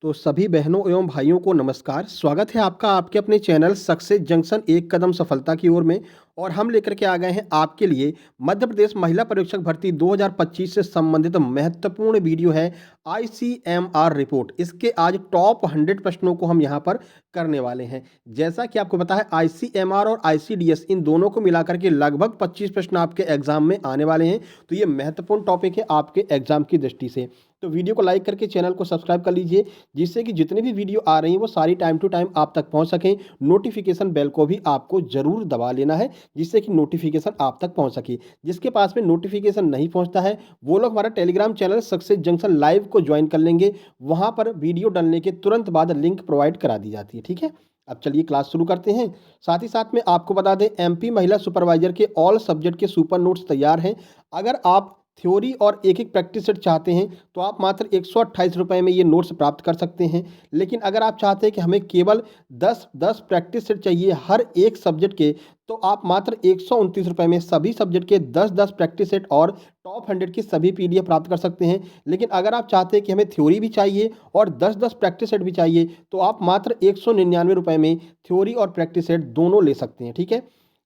तो सभी बहनों एवं भाइयों को नमस्कार। स्वागत है आपका आपके अपने चैनल सक्सेस जंक्शन एक कदम सफलता की ओर में। और हम लेकर के आ गए हैं आपके लिए मध्य प्रदेश महिला परीक्षक भर्ती 2025 से संबंधित महत्वपूर्ण वीडियो है आईसीएमआर रिपोर्ट। इसके आज टॉप 100 प्रश्नों को हम यहाँ पर करने वाले हैं। जैसा कि आपको पता है आईसीएमआर और आईसीडीएस इन दोनों को मिलाकर के लगभग 25 प्रश्न आपके एग्जाम में आने वाले हैं। तो ये महत्वपूर्ण टॉपिक है आपके एग्जाम की दृष्टि से। तो वीडियो को लाइक करके चैनल को सब्सक्राइब कर लीजिए, जिससे कि जितनी भी वीडियो आ रही हैं वो सारी टाइम टू टाइम आप तक पहुंच सकें। नोटिफिकेशन बेल को भी आपको जरूर दबा लेना है, जिससे कि नोटिफिकेशन आप तक पहुंच सके। जिसके पास में नोटिफिकेशन नहीं पहुंचता है वो लोग हमारा Telegram channel success junction live को ज्वाइन कर लेंगे। वहां पर वीडियो डालने के तुरंत बाद लिंक प्रोवाइड करा दी जाती है। ठीक है, अब चलिए क्लास शुरू करते हैं। साथ ही साथ में आपको बता दें एमपी महिला सुपरवाइजर के ऑल सब्जेक्ट के सुपर नोट्स तैयार हैं। अगर आप थ्योरी और एक एक प्रैक्टिस सेट चाहते हैं तो आप मात्र 128 रुपये में ये नोट्स प्राप्त कर सकते हैं। लेकिन अगर आप चाहते हैं कि हमें केवल 10 प्रैक्टिस सेट चाहिए हर एक सब्जेक्ट के, तो आप मात्र 129 रुपये में सभी सब्जेक्ट के 10 प्रैक्टिस सेट और टॉप 100 की सभी पीडीएफ प्राप्त कर सकते हैं। लेकिन अगर आप चाहते हैं कि हमें थ्योरी भी चाहिए और 10 प्रैक्टिस सेट भी चाहिए, तो आप मात्र 199 रुपये में थ्योरी और प्रैक्टिस सेट दोनों ले सकते हैं। ठीक है,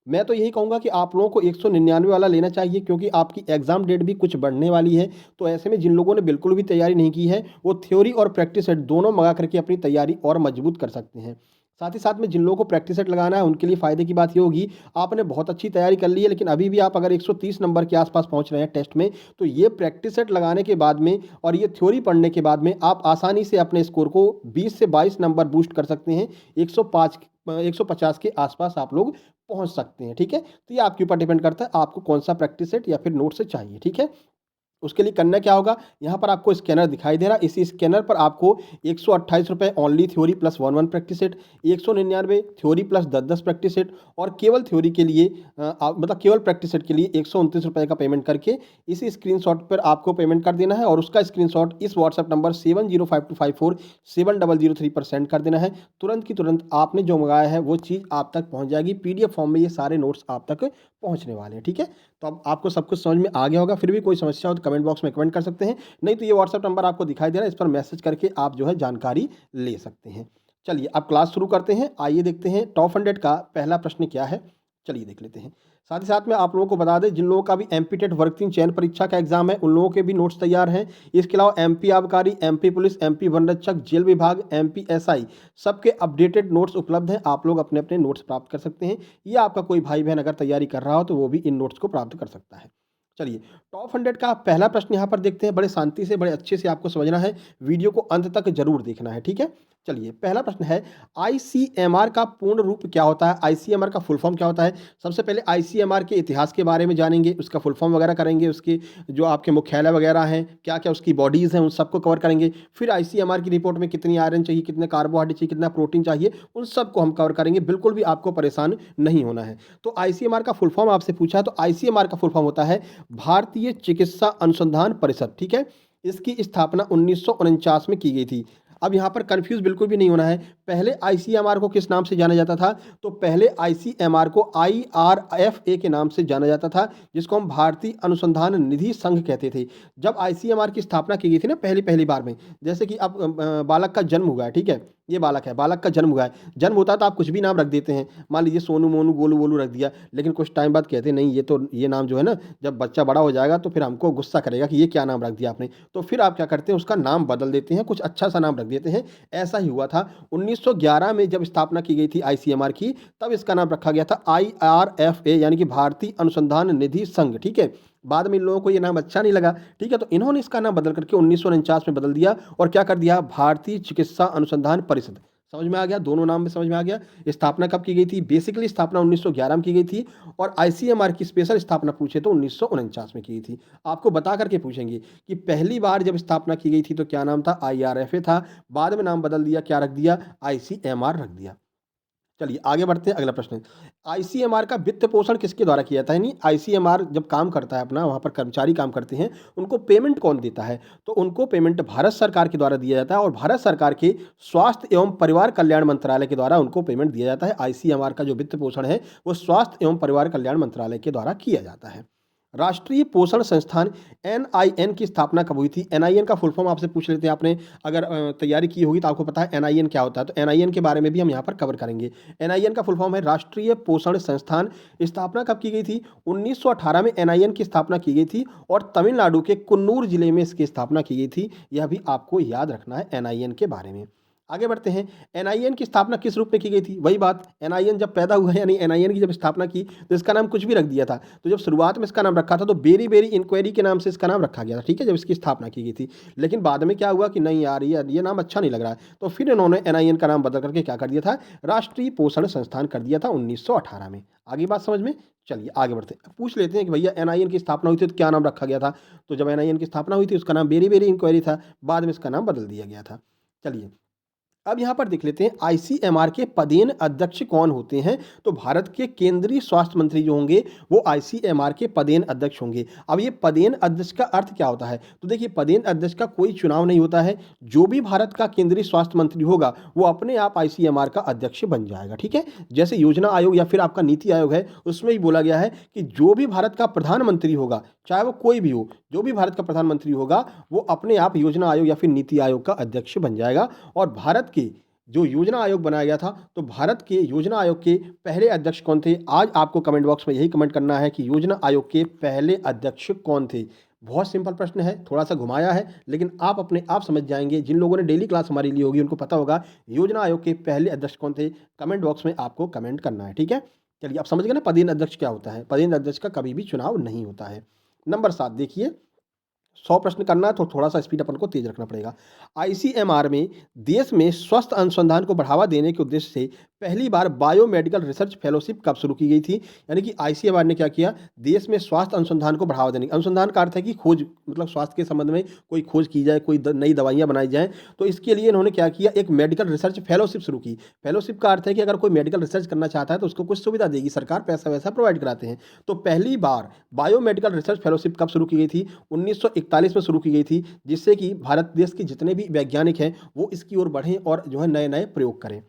मैं तो यही कहूँगा कि आप लोगों को 199 वाला लेना चाहिए, क्योंकि आपकी एग्जाम डेट भी कुछ बढ़ने वाली है। तो ऐसे में जिन लोगों ने बिल्कुल भी तैयारी नहीं की है वो थ्योरी और प्रैक्टिस सेट दोनों मंगा करके अपनी तैयारी और मजबूत कर सकते हैं। साथ ही साथ में जिन लोगों को प्रैक्टिस सेट लगाना है उनके लिए फ़ायदे की बात ये होगी, आपने बहुत अच्छी तैयारी कर ली है लेकिन अभी भी आप अगर 130 नंबर के आसपास पहुंच रहे हैं टेस्ट में, तो ये प्रैक्टिस सेट लगाने के बाद में और ये थ्योरी पढ़ने के बाद में आप आसानी से अपने स्कोर को 20 से 22 नंबर बूस्ट कर सकते हैं। 150 के आसपास आप लोग पहुंच सकते हैं। ठीक है, तो ये आपके ऊपर डिपेंड करता है आपको कौन सा प्रैक्टिस सेट या फिर नोट से चाहिए। ठीक है, उसके लिए करना क्या होगा, यहाँ पर आपको स्कैनर दिखाई दे रहा है, इसी स्कैनर पर आपको 128 रुपये only theory plus 1 practice set, 199 theory plus 10 practice set, और केवल थ्योरी के लिए मतलब केवल प्रैक्टिस सेट के लिए 129 रुपये का पेमेंट करके इसी स्क्रीनशॉट पर आपको पेमेंट कर देना है। और उसका स्क्रीनशॉट इस व्हाट्सएप नंबर 7052547003 पर सेंड कर देना है। तुरंत की तुरंत आपने जो मंगाया है वो चीज़ आप तक पहुँच जाएगी। पीडीएफ फॉर्म में ये सारे नोट्स आप तक पहुँचने वाले हैं। ठीक है, तो अब आपको सब कुछ समझ में आ गया होगा। फिर भी कोई समस्या हो तो कमेंट बॉक्स में कमेंट कर सकते हैं, नहीं तो ये व्हाट्सएप नंबर आपको दिखाई दे रहा है, इस पर मैसेज करके आप जो है जानकारी ले सकते हैं। चलिए अब क्लास शुरू करते हैं। आइए देखते हैं टॉप 100 का पहला प्रश्न क्या है। चलिए देख लेते हैं। साथ ही साथ में आप लोगों को बता दें जिन लोगों का भी एमपी टेट वर्ग 3 चयन परीक्षा का एग्जाम है उन लोगों के भी नोट्स तैयार हैं। इसके अलावा एमपी आबकारी, एमपी पुलिस, एमपी वन रक्षक, जेल विभाग, एमपी एसआई सबके अपडेटेड नोट्स उपलब्ध हैं। आप लोग अपने अपने नोट्स प्राप्त कर सकते हैं, या आपका कोई भाई बहन अगर तैयारी कर रहा हो तो वो भी इन नोट्स को प्राप्त कर सकता है। चलिए टॉप 100 का पहला प्रश्न यहाँ पर देखते हैं। बड़े शांति से बड़े अच्छे से आपको समझना है, वीडियो को अंत तक जरूर देखना है। ठीक है, चलिए पहला प्रश्न है आईसीएमआर का पूर्ण रूप क्या होता है, आईसीएमआर का फुल फॉर्म क्या होता है। सबसे पहले आईसीएमआर के इतिहास के बारे में जानेंगे, उसका फुल फॉर्म वगैरह करेंगे, उसके जो आपके मुख्यालय वगैरह हैं, क्या क्या उसकी बॉडीज़ हैं, उन सबको कवर करेंगे। फिर आईसीएमआर की रिपोर्ट में कितनी आयरन चाहिए, कितने कार्बोहाइड्रेट चाहिए, कितना प्रोटीन चाहिए, उन सबको हम कवर करेंगे। बिल्कुल भी आपको परेशान नहीं होना है। तो आईसीएमआर का फुल फॉर्म आपसे पूछा, तो आईसीएमआर का फुल फॉर्म होता है भारतीय चिकित्सा अनुसंधान परिषद। ठीक है, इसकी स्थापना 1949 में की गई थी। अब यहाँ पर कंफ्यूज बिल्कुल भी नहीं होना है। पहले आईसीएमआर को किस नाम से जाना जाता था, तो पहले आईसीएमआर को आईआरएफए के नाम से जाना जाता था, जिसको हम भारतीय अनुसंधान निधि संघ कहते थे। जब आईसीएमआर की स्थापना की गई थी ना पहली पहली बार में, जैसे कि अब बालक का जन्म हुआ है, ठीक है, ये बालक है, बालक का जन्म हुआ है, जन्म होता है तो आप कुछ भी नाम रख देते हैं, मान लीजिए सोनू मोनू गोलू वोलू रख दिया। लेकिन कुछ टाइम बाद कहते हैं नहीं, ये नाम जो है ना, जब बच्चा बड़ा हो जाएगा तो फिर हमको गुस्सा करेगा कि ये क्या नाम रख दिया आपने। तो फिर आप क्या करते हैं, उसका नाम बदल देते हैं, कुछ अच्छा सा नाम रख देते हैं। ऐसा ही हुआ था 1911 में जब स्थापना की गई थी आईसीएमआर की, तब इसका नाम रखा गया था आईआरएफए, यानी कि भारतीय अनुसंधान निधि संघ। ठीक है, बाद में इन लोगों को ये नाम अच्छा नहीं लगा, ठीक है, तो इन्होंने इसका नाम बदल करके 1949 में बदल दिया और क्या कर दिया, भारतीय चिकित्सा अनुसंधान परिषद। समझ में आ गया, दोनों नाम में समझ में आ गया। स्थापना कब की गई थी, बेसिकली स्थापना 1911 में की गई थी, और आईसीएमआर की स्पेशल स्थापना पूछे तो 1949 में की गई थी। आपको बता करके पूछेंगे कि पहली बार जब स्थापना की गई थी तो क्या नाम था, आईआरएफए था, बाद में नाम बदल दिया, क्या रख दिया, आईसीएमआर रख दिया। चलिए आगे बढ़ते हैं, अगला प्रश्न। आईसीएमआर का वित्त पोषण किसके द्वारा किया जाता है, यानी आईसीएमआर जब काम करता है अपना, वहाँ पर कर्मचारी काम करते हैं, उनको पेमेंट कौन देता है, तो उनको पेमेंट भारत सरकार के द्वारा दिया जाता है, और भारत सरकार के स्वास्थ्य एवं परिवार कल्याण मंत्रालय के द्वारा उनको पेमेंट दिया जाता है। आईसीएमआर का जो वित्त पोषण है वो स्वास्थ्य एवं परिवार कल्याण मंत्रालय के द्वारा किया जाता है। राष्ट्रीय पोषण संस्थान एनआईएन की स्थापना कब हुई थी? एनआईएन का फुल फॉर्म आपसे पूछ लेते हैं, आपने अगर तैयारी की होगी तो आपको पता है एनआईएन क्या होता है, तो एनआईएन के बारे में भी हम यहाँ पर कवर करेंगे। एनआईएन का फुल फॉर्म है राष्ट्रीय पोषण संस्थान। स्थापना कब की गई थी? 1918 में एनआईएन की स्थापना की गई थी और तमिलनाडु के कुन्नूर जिले में इसकी स्थापना की गई थी। यह भी आपको याद रखना है एनआईएन के बारे में। आगे बढ़ते हैं। एनआईएन की स्थापना किस रूप में की गई थी? वही बात, एनआईएन जब पैदा हुआ, यानी एनआईएन की जब स्थापना की तो इसका नाम कुछ भी रख दिया था। तो जब शुरुआत में इसका नाम रखा था तो बेरी बेरी इंक्वायरी के नाम से इसका नाम रखा गया था, ठीक है, जब इसकी स्थापना की गई थी। लेकिन बाद में क्या हुआ कि नहीं यार, ये नाम अच्छा नहीं लग रहा है, तो फिर इन्होंने एनआईएन का नाम बदल करके क्या कर दिया था, राष्ट्रीय पोषण संस्थान कर दिया था 1918 में। आगे बात समझ में? चलिए आगे बढ़ते हैं। पूछ लेते हैं कि भैया एनआईएन की स्थापना हुई थी तो क्या नाम रखा गया था? तो जब एनआईएन की स्थापना हुई थी उसका नाम बेरी बेरी इंक्वायरी था, बाद में इसका नाम बदल दिया गया था। चलिए अब यहाँ पर देख लेते हैं आईसीएमआर के पदेन अध्यक्ष कौन होते हैं। तो भारत के केंद्रीय स्वास्थ्य मंत्री जो होंगे वो आईसीएमआर के पदेन अध्यक्ष होंगे। अब ये पदेन अध्यक्ष का अर्थ क्या होता है? तो देखिए, पदेन अध्यक्ष का कोई चुनाव नहीं होता है। जो भी भारत का केंद्रीय स्वास्थ्य मंत्री होगा वो अपने आप आईसीएमआर का अध्यक्ष बन जाएगा, ठीक है। जैसे योजना आयोग या फिर आपका नीति आयोग है, उसमें भी बोला गया है कि जो भी भारत का प्रधानमंत्री होगा, चाहे वो कोई भी हो, जो भी भारत का प्रधानमंत्री होगा वो अपने आप योजना आयोग या फिर नीति आयोग का अध्यक्ष बन जाएगा। और भारत के जो योजना आयोग बनाया गया था, तो भारत के योजना आयोग के पहले अध्यक्ष कौन थे? आज आपको कमेंट बॉक्स में यही कमेंट करना है कि योजना आयोग के पहले अध्यक्ष कौन थे। बहुत सिंपल प्रश्न है, थोड़ा सा घुमाया है, लेकिन आप अपने आप समझ जाएंगे। जिन लोगों ने डेली क्लास हमारी ली होगी उनको पता होगा योजना आयोग के पहले अध्यक्ष कौन थे। कमेंट बॉक्स में आपको कमेंट करना है, ठीक है। चलिए, आप समझ गए ना पदेन अध्यक्ष क्या होता है। पदेन अध्यक्ष का कभी भी चुनाव नहीं होता है। नंबर 7 देखिए, 100 प्रश्न करना है तो थोड़ा सा स्पीड अपन को तेज रखना पड़ेगा। आईसीएमआर में देश में स्वास्थ्य अनुसंधान को बढ़ावा देने के उद्देश्य से पहली बार बायोमेडिकल रिसर्च फेलोशिप कब शुरू की गई थी? यानी कि आईसीएमआर ने क्या किया, देश में स्वास्थ्य अनुसंधान को बढ़ावा देने, अनुसंधान का अर्थ है कि खोज, मतलब स्वास्थ्य के संबंध में कोई खोज की जाए, कोई नई दवाइयां बनाई जाएं, तो इसके लिए इन्होंने क्या किया, एक मेडिकल रिसर्च फेलोशिप शुरू की। फेलोशिप का अर्थ है कि अगर कोई मेडिकल रिसर्च करना चाहता है तो उसको कुछ सुविधा देगी सरकार, पैसा वैसा प्रोवाइड कराते हैं। तो पहली बार बायोमेडिकल रिसर्च फेलोशिप कब शुरू की गई थी? 1941 में शुरू की गई थी, जिससे कि भारत देश के जितने भी वैज्ञानिक हैं वो इसकी ओर बढ़ें और जो है नए नए प्रयोग करें।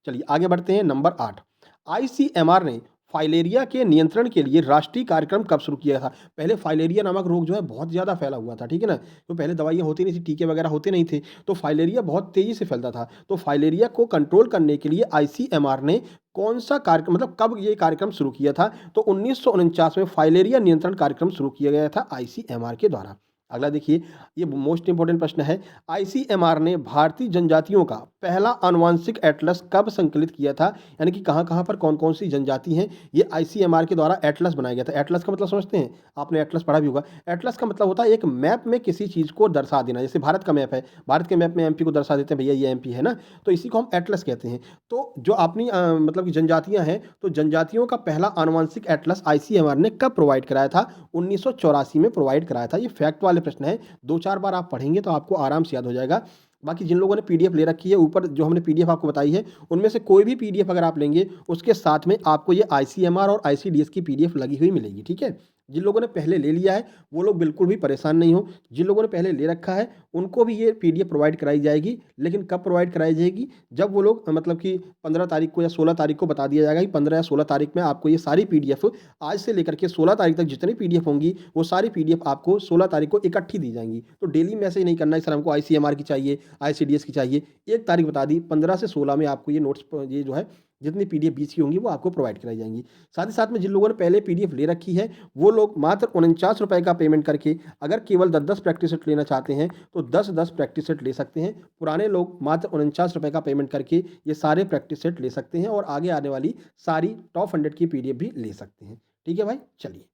चलिए आगे बढ़ते हैं। नंबर 8, आईसीएमआर ने फाइलेरिया के नियंत्रण के लिए राष्ट्रीय कार्यक्रम कब शुरू किया था? पहले फाइलेरिया नामक रोग जो है बहुत ज़्यादा फैला हुआ था, ठीक है ना। तो पहले दवाइयाँ होती नहीं थी, टीके वगैरह होते नहीं थे, तो फाइलेरिया बहुत तेज़ी से फैलता था। तो फाइलेरिया को कंट्रोल करने के लिए आईसीएमआर ने कौन सा कार्यक्रम, मतलब कब ये कार्यक्रम शुरू किया था? तो 1949 में फाइलेरिया नियंत्रण कार्यक्रम शुरू किया गया था आईसीएमआर के द्वारा। अगला देखिए, ये मोस्ट इंपोर्टेंट प्रश्न है। आईसीएमआर ने भारतीय जनजातियों का पहला आनुवंशिक एटलस कब संकलित किया था? यानी कि कहाँ-कहाँ पर कौन-कौन सी जनजाति हैं, ये आईसीएमआर के द्वारा एटलस बनाया गया था। एटलस का मतलब समझते हैं? आपने एटलस पढ़ा भी होगा। एटलस का मतलब होता है एक मैप में किसी चीज़ को दर्शा देना। जैसे भारत का मैप है, भारत के मैप में एमपी को दर्शा देते हैं, भैया ये एमपी है ना, तो इसी को हम एटलस कहते हैं। तो जो अपनी मतलब कि जनजातियाँ हैं, तो जनजातियों का पहला आनुवंशिक एटलस आईसीएमआर ने कब प्रोवाइड कराया था? 1984 में प्रोवाइड कराया था। ये फैक्ट वाले प्रश्न है, 2-4 बार आप पढ़ेंगे तो आपको आराम से याद हो जाएगा। बाकी जिन लोगों ने पीडीएफ ले रखी है, ऊपर जो हमने पीडीएफ आपको बताई है, उनमें से कोई भी पीडीएफ अगर आप लेंगे, उसके साथ में आपको ये आईसीएमआर और आईसीडीएस की पीडीएफ लगी हुई मिलेगी, ठीक है। जिन लोगों ने पहले ले लिया है वो लोग बिल्कुल भी परेशान नहीं हो। जिन लोगों ने पहले ले रखा है उनको भी ये पीडीएफ प्रोवाइड कराई जाएगी। लेकिन कब प्रोवाइड कराई जाएगी? जब वो लोग मतलब कि 15 तारीख को या 16 तारीख को बता दिया जाएगा कि 15 या 16 तारीख में आपको ये सारी पीडीएफ, आज से लेकर के 16 तारीख तक जितनी पीडीएफ होंगी वो सारी पीडीएफ आपको 16 तारीख को इकट्ठी दी जाएंगी। तो डेली मैसेज नहीं करना है सर हमको आईसीएमआर की चाहिए, आईसीडीएस की चाहिए। एक तारीख बता दी, 15 से 16 में आपको ये नोट्स, ये जो है जितनी पीडीएफ बीच की होंगी वो आपको प्रोवाइड कराई जाएंगी। साथ ही साथ में जिन लोगों ने पहले पीडीएफ ले रखी है वो लोग मात्र 49 रुपए का पेमेंट करके अगर केवल 10-10 प्रैक्टिस सेट लेना चाहते हैं तो 10-10 प्रैक्टिस सेट ले सकते हैं। पुराने लोग मात्र 49 रुपए का पेमेंट करके ये सारे प्रैक्टिस सेट ले सकते हैं और आगे आने वाली सारी टॉप 100 की पीडीएफ भी ले सकते हैं। ठीक है भाई, चलिए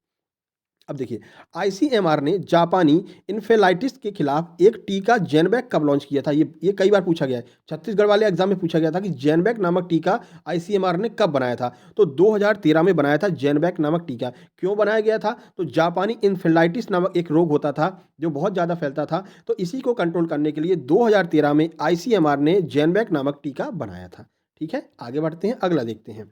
अब देखिए, आईसीएमआर ने जापानी इन्फेलाइटिस के खिलाफ एक टीका जेनबैक कब लॉन्च किया था? ये कई बार पूछा गया है। छत्तीसगढ़ वाले एग्जाम में पूछा गया था कि जेनबैक नामक टीका आईसीएमआर ने कब बनाया था? तो 2013 में बनाया था जेनबैक नामक टीका। क्यों बनाया गया था? तो जापानी इन्फेलाइटिस नामक एक रोग होता था जो बहुत ज़्यादा फैलता था, तो इसी को कंट्रोल करने के लिए 2013 में आईसीएमआर ने जेनबैक नामक टीका बनाया था। ठीक है, आगे बढ़ते हैं, अगला देखते हैं।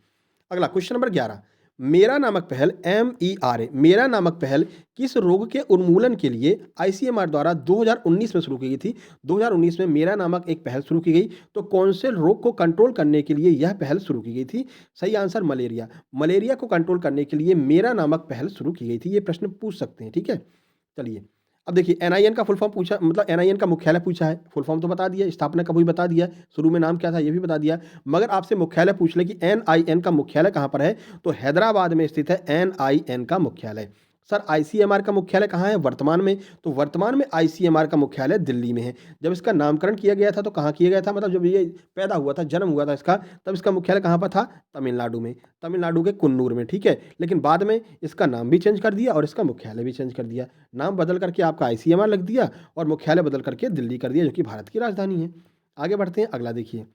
अगला क्वेश्चन नंबर 11, मेरा नामक पहल MERA मेरा नामक पहल किस रोग के उन्मूलन के लिए ICMR द्वारा 2019 में शुरू की गई थी? 2019 में मेरा नामक एक पहल शुरू की गई। तो कौन से रोग को कंट्रोल करने के लिए यह पहल शुरू की गई थी? सही आंसर मलेरिया। मलेरिया को कंट्रोल करने के लिए मेरा नामक पहल शुरू की गई थी। ये प्रश्न पूछ सकते हैं, ठीक है। चलिए, अब देखिए NIN का फुल फॉर्म पूछा, मतलब NIN का मुख्यालय पूछा है। फुल फॉर्म तो बता दिया, स्थापना कब हुई बता दिया, शुरू में नाम क्या था ये भी बता दिया। मगर आपसे मुख्यालय पूछ ले कि NIN का मुख्यालय कहाँ पर है, तो हैदराबाद में स्थित है NIN का मुख्यालय। सर ICMR का मुख्यालय कहाँ है वर्तमान में? तो वर्तमान में ICMR का मुख्यालय दिल्ली में है। जब इसका नामकरण किया गया था तो कहाँ किया गया था, मतलब जब ये पैदा हुआ था, जन्म हुआ था इसका, तब इसका मुख्यालय कहाँ पर था? तमिलनाडु में, तमिलनाडु के कुन्नूर में, ठीक है। लेकिन बाद में इसका नाम भी चेंज कर दिया और इसका मुख्यालय भी चेंज कर दिया। नाम बदल करके आपका ICMR लिख दिया और मुख्यालय बदल करके दिल्ली कर दिया, जो कि भारत की राजधानी है। आगे बढ़ते हैं, अगला देखिए,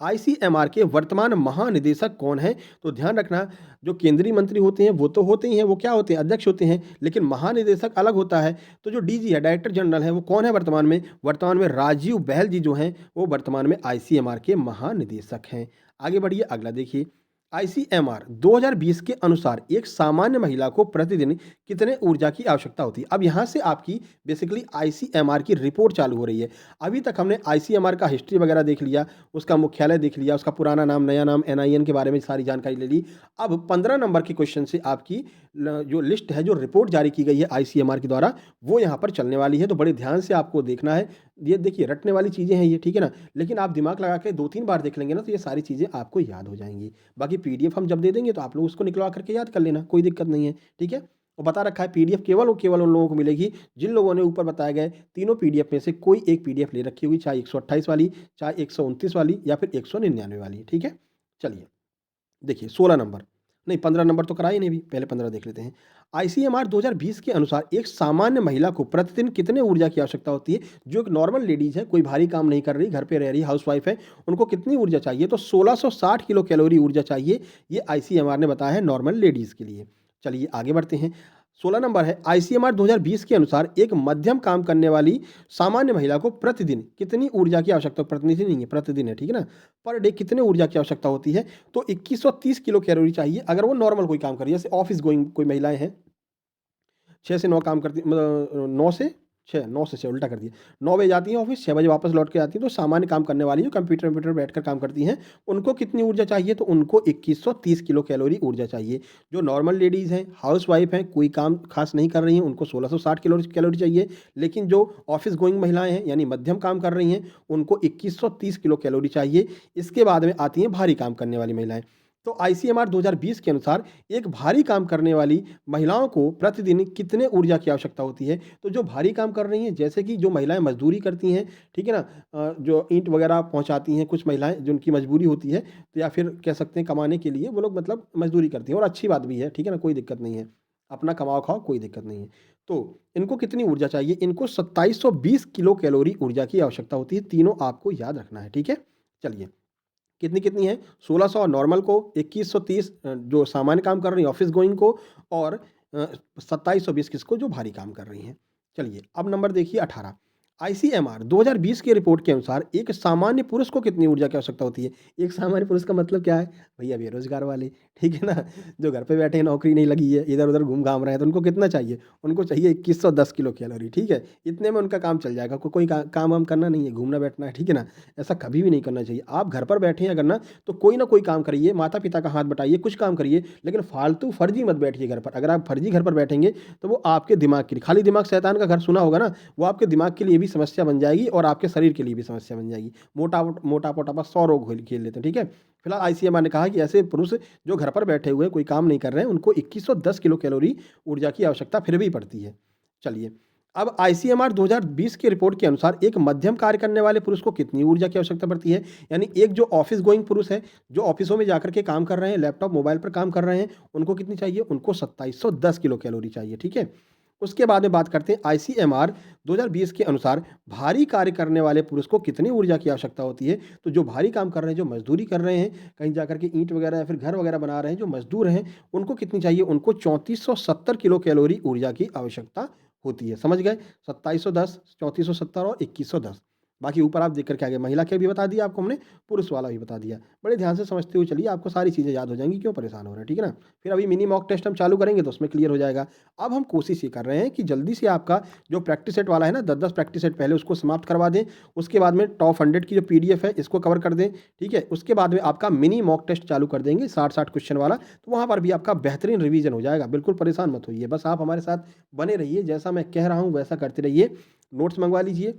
ICMR के वर्तमान महानिदेशक कौन है? तो ध्यान रखना, जो केंद्रीय मंत्री होते हैं वो तो होते ही हैं, वो क्या होते हैं, अध्यक्ष होते हैं, लेकिन महानिदेशक अलग होता है। तो जो DG है, डायरेक्टर जनरल है, वो कौन है वर्तमान में? वर्तमान में राजीव बहल जी जो हैं वो वर्तमान में ICMR के महानिदेशक हैं। आगे बढ़िए, अगला देखिए, ICMR 2020 के अनुसार एक सामान्य महिला को प्रतिदिन कितने ऊर्जा की आवश्यकता होती है? अब यहाँ से आपकी बेसिकली ICMR की रिपोर्ट चालू हो रही है। अभी तक हमने ICMR का हिस्ट्री वगैरह देख लिया, उसका मुख्यालय देख लिया, उसका पुराना नाम, नया नाम, NIN के बारे में सारी जानकारी ले ली। अब 15 नंबर के क्वेश्चन से आपकी जो लिस्ट है, जो रिपोर्ट जारी की गई है ICMR के द्वारा, वो यहाँ पर चलने वाली है। तो बड़े ध्यान से आपको देखना है। ये देखिए, रटने वाली चीज़ें हैं ये, ठीक है ना, लेकिन आप दिमाग लगा के 2-3 बार देख लेंगे ना, तो ये सारी चीज़ें आपको याद हो जाएंगी। बाकी PDF हम जब दे देंगे तो आप लोग उसको निकलवा करके याद कर लेना, कोई दिक्कत नहीं है, ठीक है। और बता रखा है PDF केवल और केवल उन लोगों को मिलेगी जिन लोगों ने ऊपर बताए गए तीनों PDF में से कोई एक PDF ले रखी हुई, चाहे 128 वाली, चाहे 129 वाली, या फिर 199 वाली, ठीक है। चलिए देखिए, 16 नंबर, नहीं 15 नंबर तो कराए नहीं, भी पहले 15 देख लेते हैं। ICMR 2020 के अनुसार एक सामान्य महिला को प्रतिदिन कितने ऊर्जा की आवश्यकता होती है? जो एक नॉर्मल लेडीज है, कोई भारी काम नहीं कर रही, घर पे रह रही, हाउसवाइफ है, उनको कितनी ऊर्जा चाहिए? तो 1660 किलो कैलोरी ऊर्जा चाहिए, ये ICMR ने बताया है नॉर्मल लेडीज के लिए। चलिए आगे बढ़ते हैं, 16 नंबर है, ICMR 2020 के अनुसार एक मध्यम काम करने वाली सामान्य महिला को प्रतिदिन कितनी ऊर्जा की आवश्यकता, प्रतिनिधि नहीं है, प्रतिदिन है, ठीक है ना, पर डे कितने ऊर्जा की आवश्यकता होती है? तो 2130 किलो कैलोरी चाहिए, अगर वो नॉर्मल कोई काम कर रही है, जैसे ऑफिस गोइंग कोई महिलाएं हैं, 6 से 9 काम करती, मतलब 9 से 6, 9 से 6 उल्टा कर दिया, 9 बजे जाती हैं ऑफिस, 6 बजे वापस लौट के आती हैं। तो सामान्य काम करने वाली जो कंप्यूटर कंप्यूटर बैठकर काम करती हैं, उनको कितनी ऊर्जा चाहिए? तो उनको 2130 किलो कैलोरी ऊर्जा चाहिए। जो नॉर्मल लेडीज़ हैं, हाउसवाइफ हैं, कोई काम खास नहीं कर रही हैं, उनको 1660 कैलोरी चाहिए। लेकिन जो ऑफिस गोइंग महिलाएं हैं, यानी मध्यम काम कर रही हैं, उनको 2130 किलो कैलोरी चाहिए। इसके बाद में आती हैं भारी काम करने वाली महिलाएं। तो ICMR 2020 के अनुसार एक भारी काम करने वाली महिलाओं को प्रतिदिन कितने ऊर्जा की आवश्यकता होती है? तो जो भारी काम कर रही हैं, जैसे कि जो महिलाएं मजदूरी करती हैं, ठीक है ना, जो ईंट वगैरह पहुंचाती हैं, कुछ महिलाएं जो उनकी मजबूरी होती है, तो या फिर कह सकते हैं कमाने के लिए वो लोग मतलब मजदूरी करती हैं, और अच्छी बात भी है, ठीक है ना, कोई दिक्कत नहीं है, अपना कमाओ खाओ, कोई दिक्कत नहीं है। तो इनको कितनी ऊर्जा चाहिए? इनको 2720 किलो कैलोरी ऊर्जा की आवश्यकता होती है। तीनों आपको याद रखना है, ठीक है। चलिए, कितनी कितनी है? 1600 नॉर्मल को, 2130 जो सामान्य काम कर रही है ऑफिस गोइंग को, और 2720 किसको, जो भारी काम कर रही हैं। चलिए अब नंबर देखिए 18, ICMR 2020 की रिपोर्ट के अनुसार एक सामान्य पुरुष को कितनी ऊर्जा की आवश्यकता होती है? एक सामान्य पुरुष का मतलब क्या है भैया? बेरोजगार वाले, ठीक है ना, जो घर पे बैठे हैं, नौकरी नहीं लगी है, इधर उधर घूम घाम रहे हैं, तो उनको कितना चाहिए? उनको चाहिए 2110 किलो कैलोरी, ठीक है। इतने में उनका काम चल जाएगा, कोई काम वाम करना नहीं है, घूमना बैठना है, ठीक है ना। ऐसा कभी भी नहीं करना चाहिए। आप घर पर बैठे हैं अगर ना, तो कोई ना कोई काम करिए, माता पिता का हाथ बटाइए, कुछ काम करिए, लेकिन फालतू फर्जी मत बैठिए घर पर। अगर आप फर्जी घर पर बैठेंगे तो वो आपके दिमाग के लिए, खाली दिमाग शैतान का घर सुना होगा ना, वो आपके दिमाग के लिए भी समस्या बन जाएगी और आपके शरीर के लिए भी समस्या बन जाएगी। मोटापा 100 रोग खेल लेते हैं, ठीक है। फिलहाल ICMR ने कहा कि ऐसे पुरुष जो घर पर बैठे हुए कोई काम नहीं कर रहे हैं, उनको 2110 किलो कैलोरी ऊर्जा की आवश्यकता फिर भी पड़ती है। चलिए, अब ICMR 2020 की रिपोर्ट के अनुसार एक मध्यम कार्य करने वाले पुरुष को कितनी ऊर्जा की आवश्यकता पड़ती है? यानी एक जो ऑफिस गोइंग पुरुष है, जो ऑफिसों में जाकर के काम कर रहे हैं, लैपटॉप मोबाइल पर काम कर रहे हैं, उनको कितनी चाहिए? उनको 2710 किलो कैलोरी चाहिए, ठीक है। उसके बाद में बात करते हैं ICMR 2020 के अनुसार भारी कार्य करने वाले पुरुष को कितनी ऊर्जा की आवश्यकता होती है? तो जो भारी काम कर रहे हैं, जो मजदूरी कर रहे हैं, कहीं जाकर के ईंट वगैरह या फिर घर वगैरह बना रहे हैं, जो मजदूर हैं, उनको कितनी चाहिए? उनको 3470 किलो कैलोरी ऊर्जा की आवश्यकता होती है। समझ गए? 2710, 3470 और 2110। बाकी ऊपर आप देख कर के आगे महिला के भी बता दिया आपको हमने, पुरुष वाला भी बता दिया। बड़े ध्यान से समझते हुए चलिए, आपको सारी चीज़ें याद हो जाएँगी, क्यों परेशान हो रहे हैं, ठीक है ना? फिर अभी मिनी मॉक टेस्ट हम चालू करेंगे तो उसमें क्लियर हो जाएगा। अब हम कोशिश ये कर रहे हैं कि जल्दी से आपका जो प्रैक्टिस सेट वाला है ना, 10-10 प्रैक्टिस सेट पहले उसको समाप्त करवा दें। उसके बाद में टॉप 100 की जो पीडीएफ है इसको कवर कर दें, ठीक है? उसके बाद में आपका मिनी मॉक टेस्ट चालू कर देंगे 60-60 क्वेश्चन वाला, तो वहाँ पर भी आपका बेहतरीन रिवीजन हो जाएगा। बिल्कुल परेशान मत होइए, बस आप हमारे साथ बने रहिए, जैसा मैं कह रहा हूँ वैसा करते रहिए। नोट्स मंगवा लीजिए,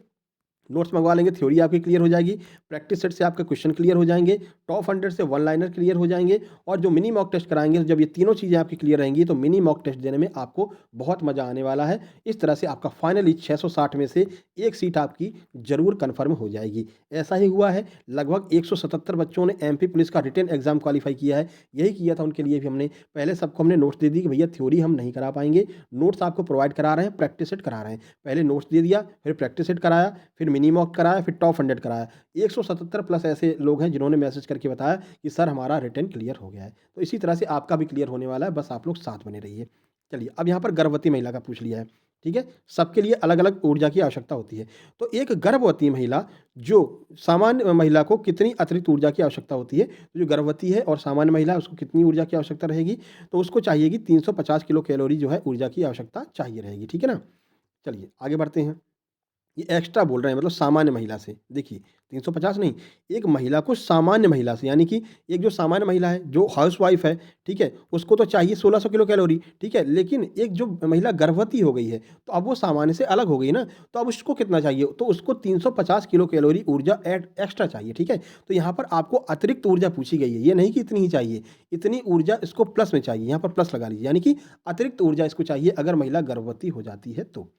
नोट्स मंगवा लेंगे, थ्योरी आपकी क्लियर हो जाएगी, प्रैक्टिस सेट से आपके क्वेश्चन क्लियर हो जाएंगे, टॉप 100 से वन लाइनर क्लियर हो जाएंगे, और जो मिनी मॉक टेस्ट कराएंगे, जब ये तीनों चीज़ें आपकी क्लियर रहेंगी तो मिनी मॉक टेस्ट देने में आपको बहुत मज़ा आने वाला है। इस तरह से आपका फाइनली 660 में से एक सीट आपकी ज़रूर कन्फर्म हो जाएगी। ऐसा ही हुआ है, लगभग 177 बच्चों ने एमपी पुलिस का रिटन एग्जाम क्वालिफाई किया है। यही किया था उनके लिए भी हमने, पहले सबको हमने नोट्स दे दी कि भैया थ्योरी हम नहीं करा पाएंगे, नोट्स आपको प्रोवाइड करा रहे हैं, प्रैक्टिस सेट करा रहे हैं। पहले नोट्स दे दिया, फिर प्रैक्टिस सेट कराया, फिर मिनी मॉक कराया, फिर टॉप 100 कराया। 177 प्लस ऐसे लोग हैं जिन्होंने मैसेज करके बताया कि सर हमारा रिटन क्लियर हो गया है। तो इसी तरह से आपका भी क्लियर होने वाला है, बस आप लोग साथ बने रहिए। चलिए, अब यहाँ पर गर्भवती महिला का पूछ लिया है, ठीक है? सबके लिए अलग-अलग ऊर्जा की आवश्यकता होती है। तो एक गर्भवती महिला, जो सामान्य महिला को कितनी अतिरिक्त ऊर्जा की आवश्यकता होती है, तो जो गर्भवती है और सामान्य महिला है उसको कितनी ऊर्जा की आवश्यकता रहेगी, तो उसको चाहिएगी 350 किलो कैलोरी जो है ऊर्जा की आवश्यकता चाहिए रहेगी, ठीक है ना? चलिए आगे बढ़ते हैं। ये एक्स्ट्रा बोल रहे हैं, मतलब सामान्य महिला से। देखिए 350 नहीं, एक महिला को सामान्य महिला से, यानी कि एक जो सामान्य महिला है, जो हाउसवाइफ है, ठीक है? उसको तो चाहिए 1600 किलो कैलोरी, ठीक है? लेकिन एक जो महिला गर्भवती हो गई है, तो अब वो सामान्य से अलग हो गई ना, तो अब उसको कितना चाहिए? तो उसको 350 किलो कैलोरी ऊर्जा एक्स्ट्रा चाहिए, ठीक है? तो यहाँ पर आपको अतिरिक्त ऊर्जा पूछी गई है, ये नहीं कि इतनी ही चाहिए, इतनी ऊर्जा इसको प्लस में चाहिए, यहाँ पर प्लस लगा लीजिए, यानी कि अतिरिक्त ऊर्जा इसको चाहिए अगर महिला गर्भवती हो जाती है तो।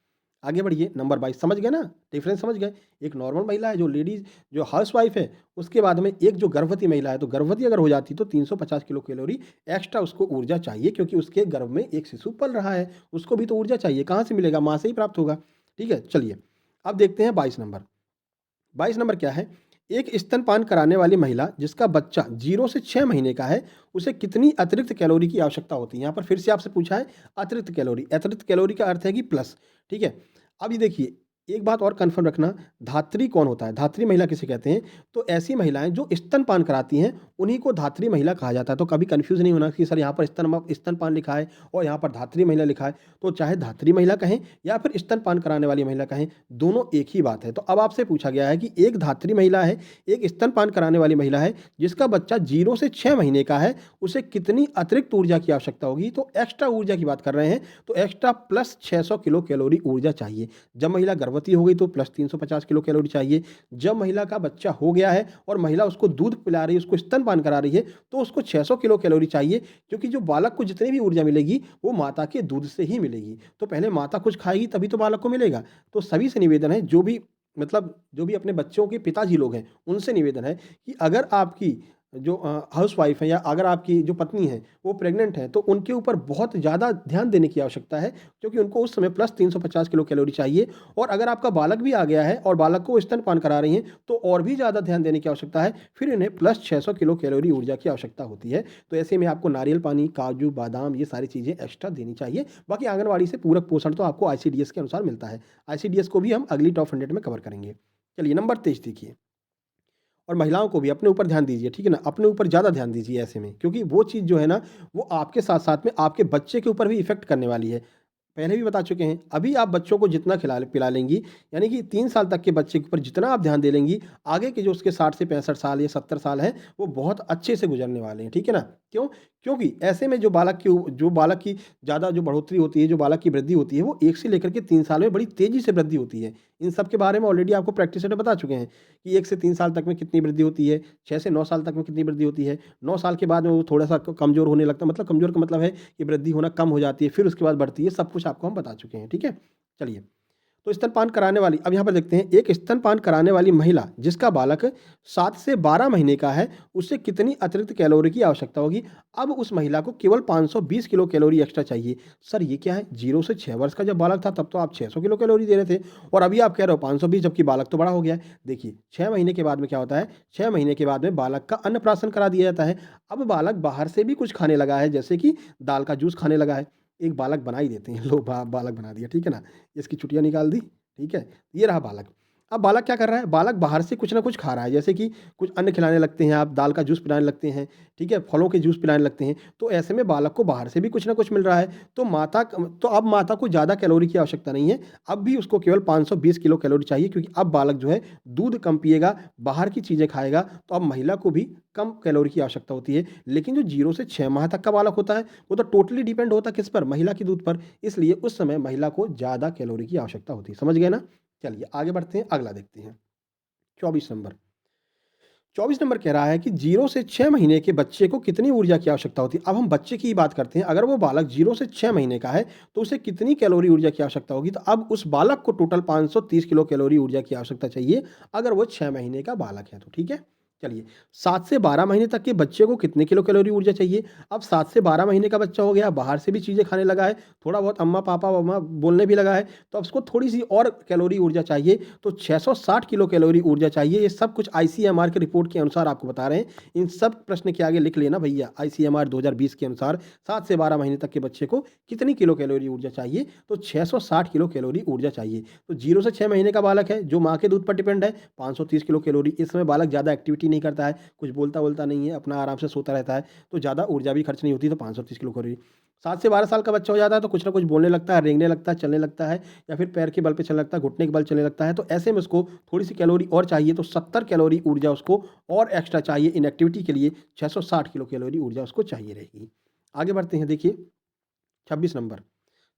आगे बढ़िए, नंबर 22 समझ गए ना? डिफरेंस समझ गए? एक नॉर्मल महिला है जो लेडीज़, जो हाउसवाइफ है, उसके बाद में एक जो गर्भवती महिला है, तो गर्भवती अगर हो जाती है तो 350 किलो कैलोरी एक्स्ट्रा उसको ऊर्जा चाहिए, क्योंकि उसके गर्भ में एक शिशु पल रहा है, उसको भी तो ऊर्जा चाहिए। कहाँ से मिलेगा? माँ से ही प्राप्त होगा, ठीक है? चलिए, अब देखते हैं 22 नंबर। 22 नंबर क्या है? एक स्तनपान कराने वाली महिला जिसका बच्चा 0 से 6 महीने का है, उसे कितनी अतिरिक्त कैलोरी की आवश्यकता होती है? यहाँ पर फिर से आपसे पूछा है अतिरिक्त कैलोरी। अतिरिक्त कैलोरी का अर्थ है कि प्लस, ठीक है? अब ये देखिए, एक बात और कन्फर्म रखना, धात्री कौन होता है? धात्री महिला किसे कहते हैं? तो ऐसी महिलाएँ जो स्तनपान कराती हैं, उन्हीं को धात्री महिला कहा जाता है। तो कभी कन्फ्यूज़ नहीं होना कि सर यहाँ पर स्तनपान लिखा है और यहाँ पर धात्री महिला लिखा है। तो चाहे धात्री महिला कहें या फिर स्तनपान कराने वाली महिला कहें, दोनों एक ही बात है। तो अब आपसे पूछा गया है कि एक धात्री महिला है, एक स्तनपान कराने वाली महिला है, जिसका बच्चा 0 से 6 महीने का है, उसे कितनी अतिरिक्त ऊर्जा की आवश्यकता होगी? तो एक्स्ट्रा ऊर्जा की बात कर रहे हैं, तो एक्स्ट्रा प्लस 600 किलो कैलोरी ऊर्जा चाहिए। जब महिला गर्भवती हो गई तो प्लस 350 किलो कैलोरी चाहिए। जब महिला का बच्चा हो गया है और महिला उसको दूध पिला रही है, उसको स्तनपान करा रही है, तो उसको 600 किलो कैलोरी चाहिए, क्योंकि जो बालक को जितनी भी ऊर्जा मिलेगी, वो माता के दूध से ही मिलेगी। तो पहले माता कुछ खाएगी तभी तो बालक को मिलेगा। तो सभी से निवेदन है, जो भी मतलब जो भी अपने बच्चों के पिताजी लोग हैं, उनसे निवेदन है कि अगर आपकी जो हाउसवाइफ है या अगर आपकी जो पत्नी है, वो प्रेग्नेंट है, तो उनके ऊपर बहुत ज़्यादा ध्यान देने की आवश्यकता है, क्योंकि उनको उस समय प्लस 350 किलो कैलोरी चाहिए। और अगर आपका बालक भी आ गया है और बालक को स्तनपान करा रही हैं, तो और भी ज़्यादा ध्यान देने की आवश्यकता है, फिर इन्हें प्लस 600 किलो कैलोरी ऊर्जा की आवश्यकता होती है। तो ऐसे में आपको नारियल पानी, काजू, बादाम, ये सारी चीज़ें एक्स्ट्रा देनी चाहिए। बाकी आंगनवाड़ी से पूरक पोषण तो आपको आईसीडीएस के अनुसार मिलता है। आईसीडीएस को भी हम अगली टॉप 100 में कवर करेंगे। चलिए नंबर 23 देखिए। और महिलाओं को भी अपने ऊपर ध्यान दीजिए, ठीक है ना? अपने ऊपर ज़्यादा ध्यान दीजिए ऐसे में, क्योंकि वो चीज़ जो है ना, वो आपके साथ-साथ में आपके बच्चे के ऊपर भी इफ़ेक्ट करने वाली है। पहले भी बता चुके हैं, अभी आप बच्चों को जितना पिला लेंगी, यानी कि 3 साल तक के बच्चे के ऊपर जितना आप ध्यान दे लेंगी, आगे के जो उसके 60 से 65 साल या 70 साल हैं, वो बहुत अच्छे से गुज़रने वाले हैं, ठीक है ना? क्यों? क्योंकि ऐसे में जो बालक की ज़्यादा जो बढ़ोतरी होती है, जो बालक की वृद्धि होती है, वो 1 से लेकर के 3 साल में बड़ी तेज़ी से वृद्धि होती है। इन सब के बारे में ऑलरेडी आपको प्रैक्टिस सेट बता चुके हैं कि 1 से 3 साल तक में कितनी वृद्धि होती है, 6 से 9 साल तक में कितनी वृद्धि होती है, 9 साल के बाद में वो थोड़ा-सा कमज़ोर होने लगता है, मतलब कमज़ोर का मतलब है कि वृद्धि होना कम हो जाती है, फिर उसके बाद बढ़ती है, सब कुछ आपको हम बता चुके हैं, ठीक है? चलिए, तो स्तनपान कराने वाली, अब यहाँ पर देखते हैं, एक स्तनपान कराने वाली महिला जिसका बालक 7 से 12 महीने का है, उसे कितनी अतिरिक्त कैलोरी की आवश्यकता होगी? अब उस महिला को केवल 520 किलो कैलोरी एक्स्ट्रा चाहिए। सर ये क्या है? 0 से 6 वर्ष का जब बालक था तब तो आप 600 किलो कैलोरी दे रहे थे, और अभी आप कह रहे हो 520, जबकि बालक तो बड़ा हो गया है। देखिए 6 महीने के बाद में क्या होता है? 6 महीने के बाद में बालक का अन्नप्राशन करा दिया जाता है। अब बालक बाहर से भी कुछ खाने लगा है, जैसे कि दाल का जूस खाने लगा है। एक बालक बना ही देते हैं, लो बालक बना दिया, ठीक है ना? इसकी चुटिया निकाल दी, ठीक है? ये रहा बालक। अब बालक क्या कर रहा है, बालक बाहर से कुछ ना कुछ खा रहा है, जैसे कि कुछ अन्न खिलाने लगते हैं आप, दाल का जूस पिलाने लगते हैं, ठीक है, फलों के जूस पिलाने लगते हैं, तो ऐसे में बालक को बाहर से भी कुछ ना कुछ मिल रहा है। तो अब माता को ज़्यादा कैलोरी की आवश्यकता नहीं है, अब भी उसको केवल 520 किलो कैलोरी चाहिए, क्योंकि अब बालक जो है दूध कम पिएगा, बाहर की चीज़ें खाएगा, तो अब महिला को भी कम कैलोरी की आवश्यकता होती है। लेकिन जो 0 से 6 माह तक का बालक होता है, वो तो टोटली डिपेंड होता है किस पर, महिला के दूध पर, इसलिए उस समय महिला को ज़्यादा कैलोरी की आवश्यकता होती है। समझ गए ना? चलिए आगे बढ़ते हैं, अगला देखते हैं। 24 नंबर। 24 नंबर कह रहा है कि 0 से 6 महीने के बच्चे को कितनी ऊर्जा की आवश्यकता होती है। अब हम बच्चे की ही बात करते हैं, अगर वो बालक 0 से 6 महीने का है तो उसे कितनी कैलोरी ऊर्जा की आवश्यकता होगी। तो अब उस बालक को टोटल 530 किलो कैलोरी ऊर्जा की आवश्यकता चाहिए, अगर वो 6 महीने का बालक है तो, ठीक है। चलिए, 7 से 12 महीने तक के बच्चे को कितने किलो कैलोरी ऊर्जा चाहिए। अब 7 से 12 महीने का बच्चा हो गया, बाहर से भी चीज़ें खाने लगा है, थोड़ा बहुत अम्मा पापा वम्मा बोलने भी लगा है, तो अब उसको थोड़ी सी और कैलोरी ऊर्जा चाहिए, तो 660 किलो कैलोरी ऊर्जा चाहिए। ये सब कुछ आईसीएमआर के रिपोर्ट के अनुसार आपको बता रहे हैं। इन सब प्रश्न के आगे लिख लेना भैया, आईसीएमआर 2020 के अनुसार 7 से 12 महीने तक के बच्चे को कितनी किलो कैलोरी ऊर्जा चाहिए, तो 660 किलो कैलोरी ऊर्जा चाहिए। तो 0 से 6 महीने का बालक है जो माँ के दूध पर डिपेंड है, 530 किलो कैलोरी। इस समय बालक ज़्यादा एक्टिविटी नहीं करता है, कुछ बोलता बोलता नहीं है, अपना आराम से सोता रहता है, तो ज़्यादा ऊर्जा भी खर्च नहीं होती, तो 530 किलो कैलोरी। 7 से 12 साल का बच्चा हो जाता है तो कुछ ना कुछ बोलने लगता है, रेंगने लगता है, चलने लगता है, या फिर पैर के बल पे चलने लगता है, घुटने के बल चलने लगता है, तो ऐसे में उसको थोड़ी सी कैलोरी और चाहिए, तो 70 कैलोरी ऊर्जा उसको और एक्स्ट्रा चाहिए इन एक्टिविटी के लिए। 660 किलो कैलोरी ऊर्जा उसको चाहिए रहेगी। आगे बढ़ते हैं, देखिए 26 नंबर।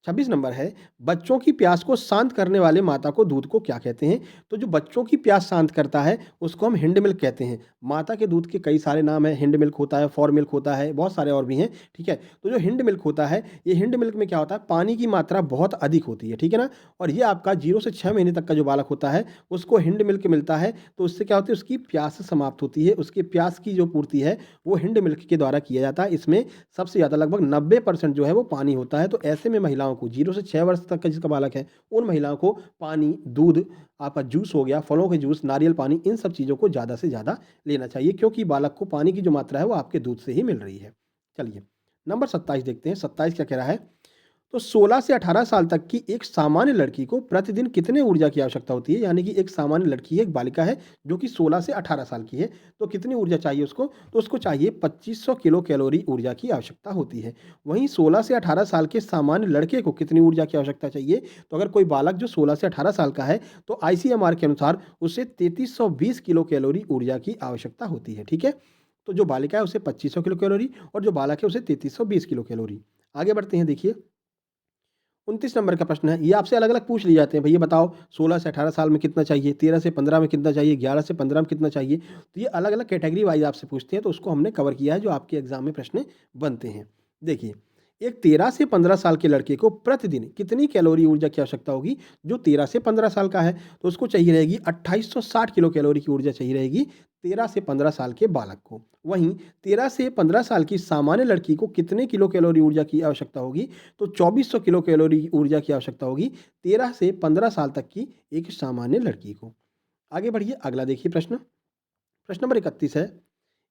26 नंबर है, बच्चों की प्यास को शांत करने वाले माता को दूध को क्या कहते हैं। तो जो बच्चों की प्यास शांत करता है उसको हम हिंड मिल्क कहते हैं। माता के दूध के कई सारे नाम हैं, हिंड मिल्क होता है, फॉर मिल्क होता है, बहुत सारे और भी हैं, ठीक है। तो जो हिंड मिल्क होता है, ये हिंड मिल्क में क्या होता है, पानी की मात्रा बहुत अधिक होती है, ठीक है ना। और ये आपका 0 से 6 महीने तक का जो बालक होता है उसको हिंड मिल्क मिलता है, तो उससे क्या होती है, उसकी प्यास समाप्त होती है, उसकी प्यास की जो पूर्ति है वो हिंड मिल्क के द्वारा किया जाता है। इसमें सबसे ज़्यादा लगभग 90% जो है वो पानी होता है। तो ऐसे में महिलाओं को 0 से 6 वर्ष तक का जिसका बालक है, उन महिलाओं को पानी, दूध, आपका जूस हो गया, फलों के जूस, नारियल पानी, इन सब चीज़ों को ज़्यादा से ज़्यादा लेना चाहिए, क्योंकि बालक को पानी की जो मात्रा है वो आपके दूध से ही मिल रही है। चलिए नंबर 27 देखते हैं। 27 क्या कह रहा है, तो 16 से 18 साल तक की एक सामान्य लड़की को प्रतिदिन कितने ऊर्जा की आवश्यकता होती है। यानी कि एक सामान्य लड़की है, एक बालिका है जो कि 16 से 18 साल की है, तो कितनी ऊर्जा चाहिए उसको, तो उसको चाहिए 2500 किलो कैलोरी ऊर्जा की आवश्यकता होती है। वहीं 16 से 18 साल के सामान्य लड़के को कितनी ऊर्जा की आवश्यकता चाहिए, तो अगर कोई बालक जो 16 से 18 साल का है तो आईसीएमआर के अनुसार उसे 3320 किलो कैलोरी ऊर्जा की आवश्यकता होती है, ठीक है। तो जो बालिका है उसे 2500 किलो कैलोरी, और जो बालक है उसे 3320 किलो कैलोरी। आगे बढ़ते हैं, देखिए 29 नंबर का प्रश्न है। ये आपसे अलग-अलग पूछ लिए जाते हैं, भैया बताओ 16 से 18 साल में कितना चाहिए, 13 से 15 में कितना चाहिए, 11 से 15 में कितना चाहिए। तो ये अलग-अलग कैटेगरी वाइज़ आपसे पूछते हैं, तो उसको हमने कवर किया है जो आपके एग्ज़ाम में प्रश्न बनते हैं। देखिए, एक 13 से 15 साल के लड़के को प्रतिदिन कितनी कैलोरी ऊर्जा की आवश्यकता होगी। जो 13 से 15 साल का है तो उसको चाहिए रहेगी 2860 किलो कैलोरी की ऊर्जा चाहिए रहेगी 13 से 15 साल के बालक को। वहीं 13 से 15 साल की सामान्य लड़की को कितने किलो कैलोरी ऊर्जा की आवश्यकता होगी, तो 2400 किलो कैलोरी ऊर्जा की आवश्यकता होगी 13 से 15 साल तक की एक सामान्य लड़की को। आगे बढ़िए, अगला देखिए प्रश्न। प्रश्न नंबर 31 है,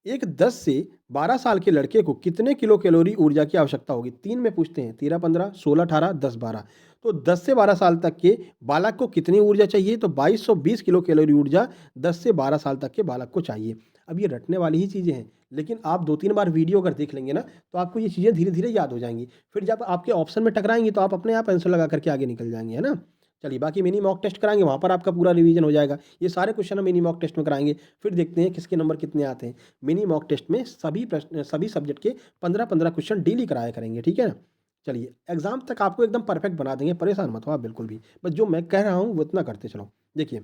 एक 10 से 12 साल के लड़के को कितने किलो कैलोरी ऊर्जा की आवश्यकता होगी। 3 में पूछते हैं, 13, 15, 16, 18, 10, 12। तो 10 से 12 साल तक के बालक को कितनी ऊर्जा चाहिए, तो 2220 किलो कैलोरी ऊर्जा 10 से 12 साल तक के बालक को चाहिए। अब ये रटने वाली ही चीज़ें हैं, लेकिन आप 2-3 बार वीडियो अगर देख लेंगे ना तो आपको ये चीज़ें धीरे-धीरे याद हो जाएँगी। फिर जब आपके ऑप्शन में टकराएँगी तो आप अपने आप आंसर लगा करके आगे निकल जाएँगे, है ना? चलिए, बाकी मिनी मॉक टेस्ट कराएँगे, वहाँ पर आपका पूरा रिवीजन हो जाएगा। ये सारे क्वेश्चन हम मिनी मॉक टेस्ट में कराएँगे, फिर देखते हैं किसके नंबर कितने आते हैं। मिनी मॉक टेस्ट में सभी प्रश्न, सभी सब्जेक्ट के 15-15 क्वेश्चन डेली कराया करेंगे, ठीक है ना? चलिए, एग्ज़ाम तक आपको एकदम परफेक्ट बना देंगे, परेशान मत हो आप बिल्कुल भी। बस जो मैं कह रहा हूँ वो इतना करते चलो। देखिए,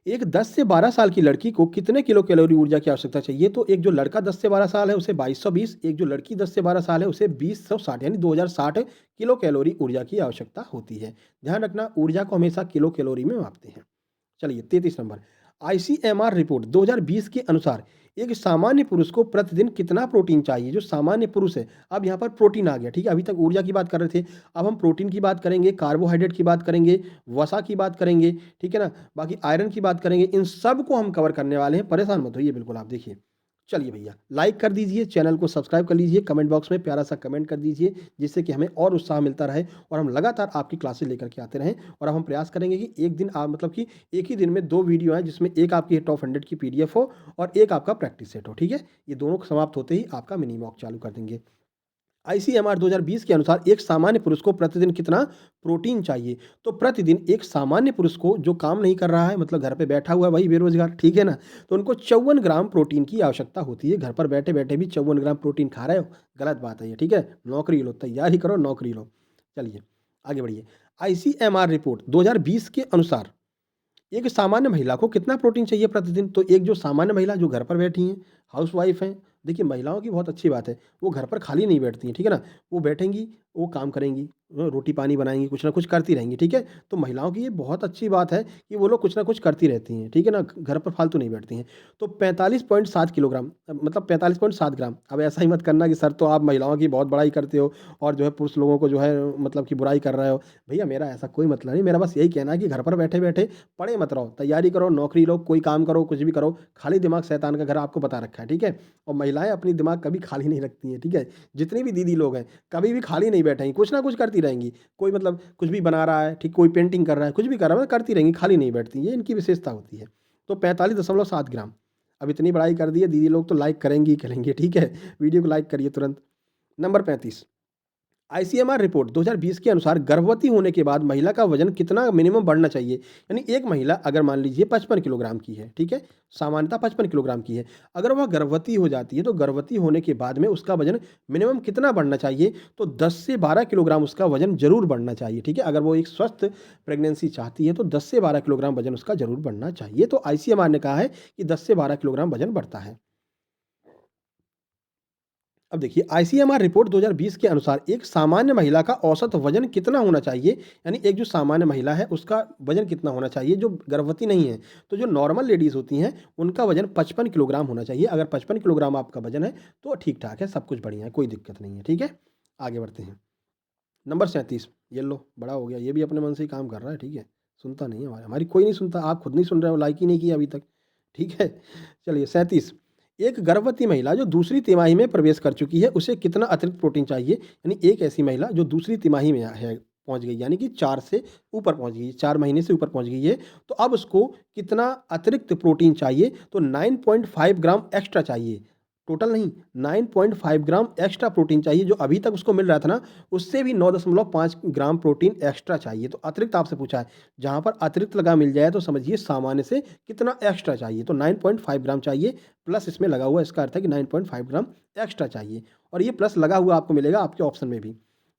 एक 10 से 12 साल की लड़की को कितने किलो कैलोरी ऊर्जा की आवश्यकता चाहिए, तो एक जो लड़का 10 से 12 साल है उसे 2220, एक जो लड़की 10 से 12 साल है उसे 2060 यानी 2060 किलो कैलोरी ऊर्जा की आवश्यकता होती है। ध्यान रखना, ऊर्जा को हमेशा किलो कैलोरी में मापते हैं। चलिए 33 नंबर, आईसीएमआर रिपोर्ट 2020 के अनुसार एक सामान्य पुरुष को प्रतिदिन कितना प्रोटीन चाहिए। जो सामान्य पुरुष है, अब यहाँ पर प्रोटीन आ गया, ठीक है। अभी तक ऊर्जा की बात कर रहे थे, अब हम प्रोटीन की बात करेंगे, कार्बोहाइड्रेट की बात करेंगे, वसा की बात करेंगे, ठीक है ना, बाकी आयरन की बात करेंगे। इन सब को हम कवर करने वाले हैं, परेशान मत होइए बिल्कुल। आप देखिए चलिए भैया, लाइक कर दीजिए, चैनल को सब्सक्राइब कर लीजिए, कमेंट बॉक्स में प्यारा सा कमेंट कर दीजिए, जिससे कि हमें और उत्साह मिलता रहे और हम लगातार आपकी क्लासेस लेकर के आते रहें। और अब हम प्रयास करेंगे कि एक दिन आप मतलब कि एक ही दिन में 2 वीडियो आएँ, जिसमें एक आपकी टॉप 100 की पीडीएफ हो और एक आपका प्रैक्टिस सेट हो, ठीक है? ये दोनों समाप्त होते ही आपका मिनी मॉक चालू कर देंगे। आईसीएमआर 2020 के अनुसार एक सामान्य पुरुष को प्रतिदिन कितना प्रोटीन चाहिए? तो प्रतिदिन एक सामान्य पुरुष को, जो काम नहीं कर रहा है, मतलब घर पे बैठा हुआ है, वही बेरोजगार, ठीक है ना? तो उनको 54 ग्राम प्रोटीन की आवश्यकता होती है। घर पर बैठे-बैठे भी 54 ग्राम प्रोटीन खा रहे हो, गलत बात है ये, ठीक है? नौकरी लो, तैयारी करो, नौकरी लो। चलिए, आगे बढ़िए। आईसीएमआर रिपोर्ट 2020 के अनुसार एक सामान्य महिला को कितना प्रोटीन चाहिए प्रतिदिन? तो एक जो सामान्य महिला जो घर पर बैठी हैं, हाउसवाइफ हैं, देखिए महिलाओं की बहुत अच्छी बात है, वो घर पर खाली नहीं बैठती हैं, ठीक है ना? वो बैठेंगी, वो काम करेंगी, रोटी-पानी बनाएँगी, कुछ ना कुछ करती रहेंगी, ठीक है? तो महिलाओं की ये बहुत अच्छी बात है कि वो लोग कुछ ना कुछ करती रहती हैं, ठीक है ना? घर पर फालतू नहीं बैठती हैं। तो 45.7 किलोग्राम मतलब 45.7 ग्राम। अब ऐसा ही मत करना कि सर तो आप महिलाओं की बहुत बड़ाई करते हो और जो है पुरुष लोगों को जो है मतलब कि बुराई कर रहे हो। भैया मेरा ऐसा कोई मतलब नहीं, मेरा बस यही कहना है कि घर पर बैठे-बैठे पड़े मत रहो, तैयारी करो, नौकरी लो, कोई काम करो, कुछ भी करो, खाली दिमाग शैतान का घर आपको बता रखा है, ठीक है? और महिलाएँ अपनी दिमाग कभी खाली नहीं रखती हैं, ठीक है? जितनी भी दीदी लोग हैं, कभी भी खाली नहीं बैठेंगी, कुछ ना कुछ करती रहेंगी। कोई मतलब कुछ भी बना रहा है, ठीक, कोई पेंटिंग कर रहा है, कुछ भी कर रहा है, मतलब करती रहेंगी, खाली नहीं बैठती, ये इनकी विशेषता होती है। तो 45.7 ग्राम। अब इतनी बड़ाई कर दी है, दीदी लोग तो लाइक करेंगी ही करेंगे, ठीक है? वीडियो को लाइक करिए तुरंत। नंबर 35, आईसीएमआर रिपोर्ट 2020 के अनुसार गर्भवती होने के बाद महिला का वजन कितना मिनिमम बढ़ना चाहिए? यानी एक महिला अगर मान लीजिए 55 किलोग्राम की है, ठीक है? सामान्यतः 55 किलोग्राम की है। अगर वह गर्भवती हो जाती है, तो गर्भवती होने के बाद में उसका वजन मिनिमम कितना बढ़ना चाहिए? तो 10 से 12 किलोग्राम उसका वजन ज़रूर बढ़ना चाहिए, ठीक है? अगर वो एक स्वस्थ प्रेगनेंसी चाहती है, तो 10 से 12 किलोग्राम वजन उसका ज़रूर बढ़ना चाहिए। तो आईसीएमआर ने कहा है कि 10 से 12 किलोग्राम वजन बढ़ता है। अब देखिए, आईसीएमआर रिपोर्ट 2020 के अनुसार एक सामान्य महिला का औसत वजन कितना होना चाहिए? यानी एक जो सामान्य महिला है उसका वजन कितना होना चाहिए जो गर्भवती नहीं है? तो जो नॉर्मल लेडीज़ होती हैं उनका वजन 55 किलोग्राम होना चाहिए। अगर 55 किलोग्राम आपका वजन है तो ठीक-ठाक है, सब कुछ बढ़िया है, कोई दिक्कत नहीं है, ठीक है? आगे बढ़ते हैं। नंबर 37, ये लो बड़ा हो गया, ये भी अपने मन से ही काम कर रहा है, ठीक है? सुनता नहीं है हमारी कोई नहीं सुनता, आप खुद नहीं सुन रहे हो, लाइक ही नहीं किया अभी तक, ठीक है? चलिए 37, एक गर्भवती महिला जो दूसरी तिमाही में प्रवेश कर चुकी है, उसे कितना अतिरिक्त प्रोटीन चाहिए? यानी एक ऐसी महिला जो दूसरी तिमाही में है पहुँच गई, यानी कि 4 से ऊपर पहुँच गई, 4 महीने से ऊपर पहुँच गई है, तो अब उसको कितना अतिरिक्त प्रोटीन चाहिए? तो 9.5 ग्राम एक्स्ट्रा चाहिए। टोटल नहीं, 9.5 ग्राम एक्स्ट्रा प्रोटीन चाहिए, जो अभी तक उसको मिल रहा था ना, उससे भी 9.5 ग्राम प्रोटीन एक्स्ट्रा चाहिए। तो अतिरिक्त आपसे पूछा है, जहाँ पर अतिरिक्त लगा मिल जाए तो समझिए सामान्य से कितना एक्स्ट्रा चाहिए। तो 9.5 ग्राम चाहिए, प्लस इसमें लगा हुआ है, इसका अर्थ है कि 9.5 ग्राम एक्स्ट्रा चाहिए और ये प्लस लगा हुआ आपको मिलेगा आपके ऑप्शन में भी।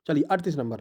चलिए 38 नंबर,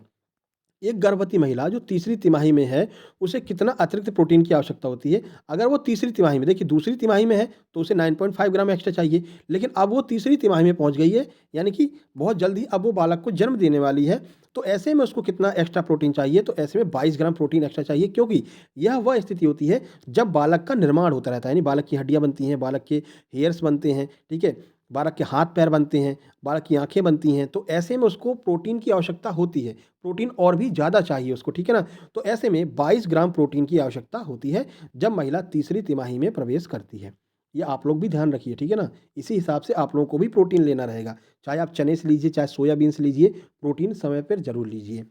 एक गर्भवती महिला जो तीसरी तिमाही में है, उसे कितना अतिरिक्त प्रोटीन की आवश्यकता होती है? अगर वो तीसरी तिमाही में, देखिए दूसरी तिमाही में है, तो उसे 9.5 ग्राम एक्स्ट्रा चाहिए, लेकिन अब वो तीसरी तिमाही में पहुँच गई है, यानी कि बहुत जल्दी अब वो बालक को जन्म देने वाली है, तो ऐसे में उसको कितना एक्स्ट्रा प्रोटीन चाहिए? तो ऐसे में 22 ग्राम प्रोटीन एक्स्ट्रा चाहिए, क्योंकि यह वह स्थिति होती है जब बालक का निर्माण होता रहता है, यानी बालक की हड्डियाँ बनती हैं, बालक के हेयर्स बनते हैं, ठीक है? बालक के हाथ-पैर बनते हैं, बालक की आँखें बनती हैं, तो ऐसे में उसको प्रोटीन की आवश्यकता होती है। प्रोटीन और भी ज़्यादा चाहिए उसको, ठीक है ना? तो ऐसे में 22 ग्राम प्रोटीन की आवश्यकता होती है जब महिला तीसरी तिमाही में प्रवेश करती है। ये आप लोग भी ध्यान रखिए, ठीक है ना? इसी हिसाब से आप लोगों को भी प्रोटीन लेना रहेगा। चाहे आप चने से लीजिए, चाहे सोयाबीन से लीजिए, प्रोटीन समय पर ज़रूर लीजिए।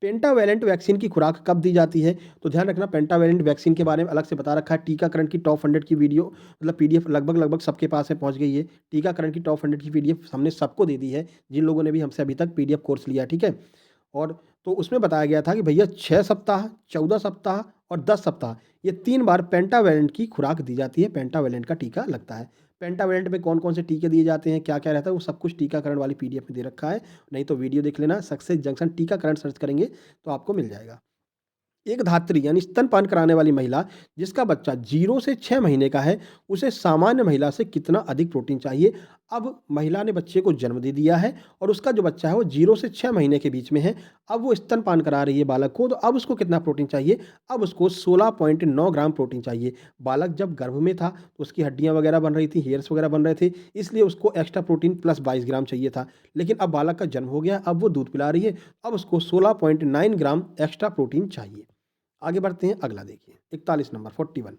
पेंटावैलेंट वैक्सीन की खुराक कब दी जाती है? तो ध्यान रखना, पेंटावैलेंट वैक्सीन के बारे में अलग से बता रखा है। टीकाकरण की टॉप 100 की वीडियो मतलब पीडीएफ लगभग सबके पास में पहुँच गई है। टीकाकरण की टॉप 100 की पीडीएफ हमने सबको दे दी है, जिन लोगों ने भी हमसे अभी तक पीडीएफ कोर्स लिया है, ठीक है? और तो उसमें बताया गया था कि भैया 6 सप्ताह, 14 सप्ताह और 10 सप्ताह, ये 3 बार पेंटावैलेंट की खुराक दी जाती है, पेंटावैलेंट का टीका लगता है। पेंटावैलेंट में कौन-कौन से टीके दिए जाते हैं, क्या-क्या रहता है, वो सब कुछ टीकाकरण वाली पीडीएफ में दे रखा है। नहीं तो वीडियो देख लेना, सक्सेस जंक्शन टीकाकरण सर्च करेंगे तो आपको मिल जाएगा। एक धात्री यानी स्तनपान कराने वाली महिला जिसका बच्चा 0 से 6 महीने का है, उसे सामान्य महिला से कितना अधिक प्रोटीन चाहिए? अब महिला ने बच्चे को जन्म दे दिया है और उसका जो बच्चा है वो 0 से 6 महीने के बीच में है। अब वो स्तनपान करा रही है बालक को, तो अब उसको कितना प्रोटीन चाहिए? अब उसको 16.9 ग्राम प्रोटीन चाहिए। बालक जब गर्भ में था तो उसकी हड्डियाँ वगैरह बन रही थी, हेयर्स वगैरह बन रहे थे, इसलिए उसको एक्स्ट्रा प्रोटीन प्लस 22 ग्राम चाहिए था। लेकिन अब बालक का जन्म हो गया, अब वो दूध पिला रही है, अब उसको 16.9 ग्राम एक्स्ट्रा प्रोटीन चाहिए। आगे बढ़ते हैं, अगला देखिए 41 नंबर 41,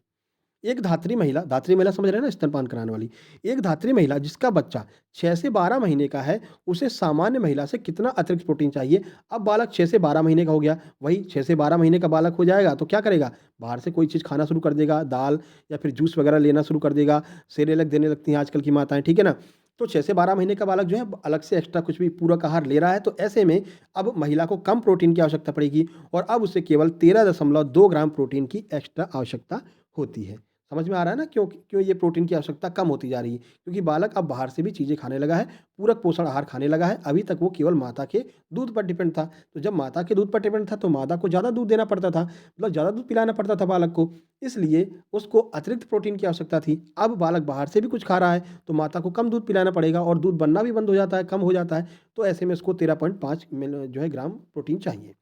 एक धात्री महिला समझ रहे हैं ना, स्तनपान कराने वाली। एक धात्री महिला जिसका बच्चा 6 से 12 महीने का है, उसे सामान्य महिला से कितना अतिरिक्त प्रोटीन चाहिए? अब बालक 6 से 12 महीने का हो गया, वही 6 से 12 महीने का बालक हो जाएगा तो क्या करेगा? बाहर से कोई चीज़ खाना शुरू कर देगा, दाल या फिर जूस वगैरह लेना शुरू कर देगा, सेरेलैक देने लगती हैं आजकल की माताएँ, ठीक है ना? तो 6 से 12 महीने का बालक जो है अलग से एक्स्ट्रा कुछ भी पूरक आहार ले रहा है, तो ऐसे में अब महिला को कम प्रोटीन की आवश्यकता पड़ेगी और अब उसे केवल 13.2 ग्राम प्रोटीन की एक्स्ट्रा आवश्यकता होती है। समझ में आ रहा है ना क्यों क्यों ये प्रोटीन की आवश्यकता कम होती जा रही है? क्योंकि बालक अब बाहर से भी चीज़ें खाने लगा है, पूरक पोषण आहार खाने लगा है। अभी तक वो केवल माता के दूध पर डिपेंड था। तो जब माता के दूध पर डिपेंड था तो माता को ज़्यादा दूध देना पड़ता था, मतलब ज़्यादा दूध पिलाना पड़ता था बालक को। इसलिए उसको अतिरिक्त प्रोटीन की आवश्यकता थी। अब बालक बाहर से भी कुछ खा रहा है, तो माता को कम दूध पिलाना पड़ेगा और दूध बनना भी बंद हो जाता है, कम हो जाता है। तो ऐसे में उसको 13.5 जो है ग्राम प्रोटीन चाहिए।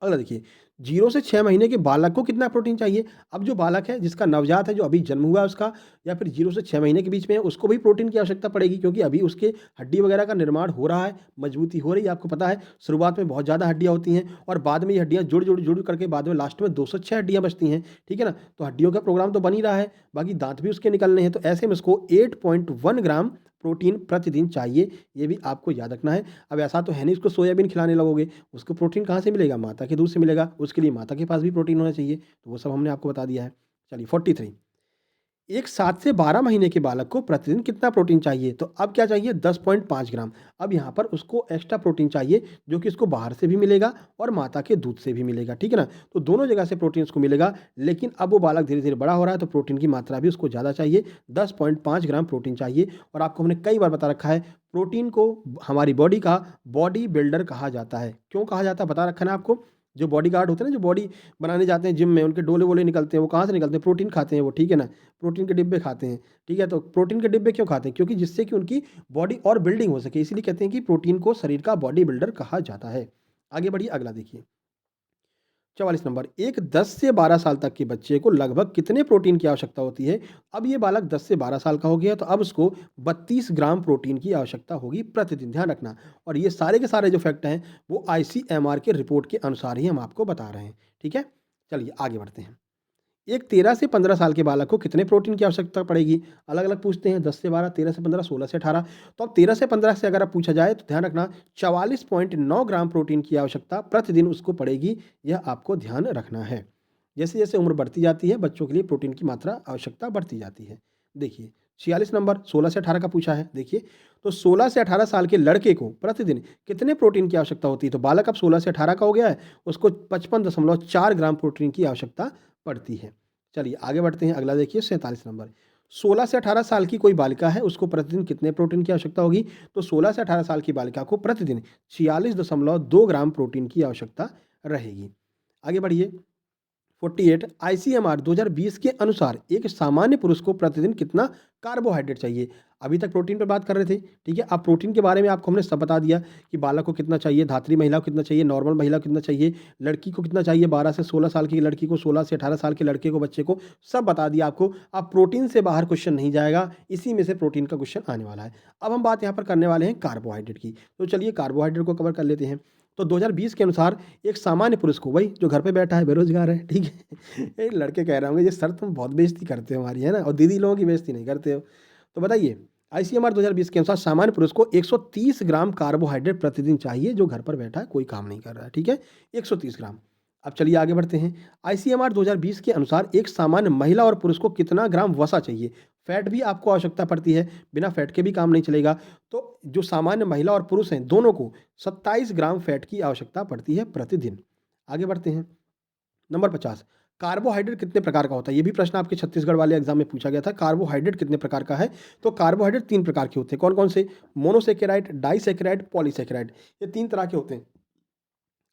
अगला देखिए, 0 से 6 महीने के बालक को कितना प्रोटीन चाहिए? अब जो बालक है, जिसका नवजात है, जो अभी जन्म हुआ है उसका या फिर 0 से 6 महीने के बीच में है, उसको भी प्रोटीन की आवश्यकता पड़ेगी क्योंकि अभी उसके हड्डी वगैरह का निर्माण हो रहा है, मजबूती हो रही है। आपको पता है, शुरुआत में बहुत ज़्यादा हड्डियाँ होती हैं और बाद में ये हड्डियाँ जुड़ करके बाद में लास्ट में 206 हड्डियाँ बचती हैं, ठीक है ना? तो हड्डियों का प्रोग्राम तो बन ही रहा है, बाकी दाँत भी उसके निकलने हैं, तो ऐसे में उसको 8.1 ग्राम प्रोटीन प्रतिदिन चाहिए, ये भी आपको याद रखना है। अब ऐसा तो है नहीं उसको सोयाबीन खिलाने लगोगे, उसको प्रोटीन कहाँ से मिलेगा? माता के दूध से मिलेगा, उसके लिए माता के पास भी प्रोटीन होना चाहिए, तो वो सब हमने आपको बता दिया है। चलिए 43, एक 7 से 12 महीने के बालक को प्रतिदिन कितना प्रोटीन चाहिए? तो अब क्या चाहिए? 10.5 ग्राम। अब यहाँ पर उसको एक्स्ट्रा प्रोटीन चाहिए जो कि उसको बाहर से भी मिलेगा और माता के दूध से भी मिलेगा, ठीक है ना? तो दोनों जगह से प्रोटीन उसको मिलेगा, लेकिन अब वो बालक धीरे-धीरे बड़ा हो रहा है तो प्रोटीन की मात्रा भी उसको ज़्यादा चाहिए, 10.5 ग्राम प्रोटीन चाहिए। और आपको हमने कई बार बता रखा है, प्रोटीन को हमारी बॉडी का बॉडी बिल्डर कहा जाता है। क्यों कहा जाता है बता रखा है ना आपको? जो बॉडीगार्ड होते हैं ना, जो बॉडी बनाने जाते हैं जिम में, उनके डोले-वोले निकलते हैं, वो कहाँ से निकलते हैं? प्रोटीन खाते हैं वो, ठीक है ना? प्रोटीन के डिब्बे खाते हैं, ठीक है? तो प्रोटीन के डिब्बे क्यों खाते हैं? क्योंकि जिससे कि उनकी बॉडी और बिल्डिंग हो सके, इसीलिए कहते हैं कि प्रोटीन को शरीर का बॉडी बिल्डर कहा जाता है। आगे बढ़िए, अगला देखिए। 44 नंबर, एक 10 से 12 साल तक के बच्चे को लगभग कितने प्रोटीन की आवश्यकता होती है? अब ये बालक 10 से 12 साल का हो गया तो अब उसको 32 ग्राम प्रोटीन की आवश्यकता होगी प्रतिदिन, ध्यान रखना। और ये सारे के सारे जो फैक्ट हैं वो आईसीएमआर के रिपोर्ट के अनुसार ही हम आपको बता रहे हैं, ठीक है? चलिए आगे बढ़ते हैं। एक 13 से 15 साल के बालक को कितने प्रोटीन की आवश्यकता पड़ेगी? अलग-अलग पूछते हैं, 10 से 12, 13 से 15, 16 से 18। तो अब 13 से 15 से अगर आप पूछा जाए तो ध्यान रखना 44.9 ग्राम प्रोटीन की आवश्यकता प्रतिदिन उसको पड़ेगी, यह आपको ध्यान रखना है। जैसे-जैसे उम्र बढ़ती जाती है, बच्चों के लिए प्रोटीन की मात्रा आवश्यकता बढ़ती जाती है। देखिए, 46 नंबर 16 से 18 का पूछा है, देखिए, तो 16 से 18 साल के लड़के को प्रतिदिन कितने प्रोटीन की आवश्यकता होती है? तो बालक अब 16 से 18 का हो गया है, उसको 55.4 ग्राम प्रोटीन की आवश्यकता पड़ती है। चलिए आगे बढ़ते हैं, अगला देखिए 47 नंबर। 16 से 18 साल की कोई बालिका है, उसको प्रतिदिन कितने प्रोटीन की आवश्यकता होगी? तो 16 से 18 साल की बालिका को प्रतिदिन 46.2 ग्राम प्रोटीन की आवश्यकता रहेगी। आगे बढ़िए, 48, आईसीएमआर 2020 के अनुसार एक सामान्य पुरुष को प्रतिदिन कितना कार्बोहाइड्रेट चाहिए? अभी तक प्रोटीन पर बात कर रहे थे, ठीक है? अब प्रोटीन के बारे में आपको हमने सब बता दिया कि बालक को कितना चाहिए, धात्री महिला को कितना चाहिए, नॉर्मल महिला को कितना चाहिए, लड़की को कितना चाहिए, 12 से 16 साल की लड़की को, 16 से 18 साल के लड़के को, बच्चे को, सब बता दिया आपको। अब प्रोटीन से बाहर क्वेश्चन नहीं जाएगा, इसी में से प्रोटीन का क्वेश्चन आने वाला है। अब हम बात यहाँ पर करने वाले हैं कार्बोहाइड्रेट की। तो चलिए कार्बोहाइड्रेट को कवर कर लेते हैं। तो 2020 के अनुसार एक सामान्य पुरुष को, वही जो घर पे बैठा है, बेरोजगार है, ठीक है? एक लड़के कह रहे होंगे, ये सर तुम बहुत बेइज्जती करते हो हमारी, है ना? और दीदी लोगों की बेइज्जती नहीं करते हो। तो बताइए, आईसीएमआर 2020 के अनुसार सामान्य पुरुष को 130 ग्राम कार्बोहाइड्रेट प्रतिदिन चाहिए, जो घर पर बैठा है, कोई काम नहीं कर रहा है, ठीक है? 130 ग्राम। अब चलिए आगे बढ़ते हैं। आईसीएमआर 2020 के अनुसार एक सामान्य महिला और पुरुष को कितना ग्राम वसा चाहिए? फैट भी आपको आवश्यकता पड़ती है, बिना फैट के भी काम नहीं चलेगा। तो जो सामान्य महिला और पुरुष हैं, दोनों को 27 ग्राम फैट की आवश्यकता पड़ती है प्रतिदिन। आगे बढ़ते हैं। नंबर 50, कार्बोहाइड्रेट कितने प्रकार का होता है? ये भी प्रश्न आपके छत्तीसगढ़ वाले एग्जाम में पूछा गया था। कार्बोहाइड्रेट कितने प्रकार का है? तो कार्बोहाइड्रेट 3 प्रकार के होते हैं। कौन-कौन से? Monosaccharide, disaccharide, polysaccharide. ये 3 तरह के होते हैं।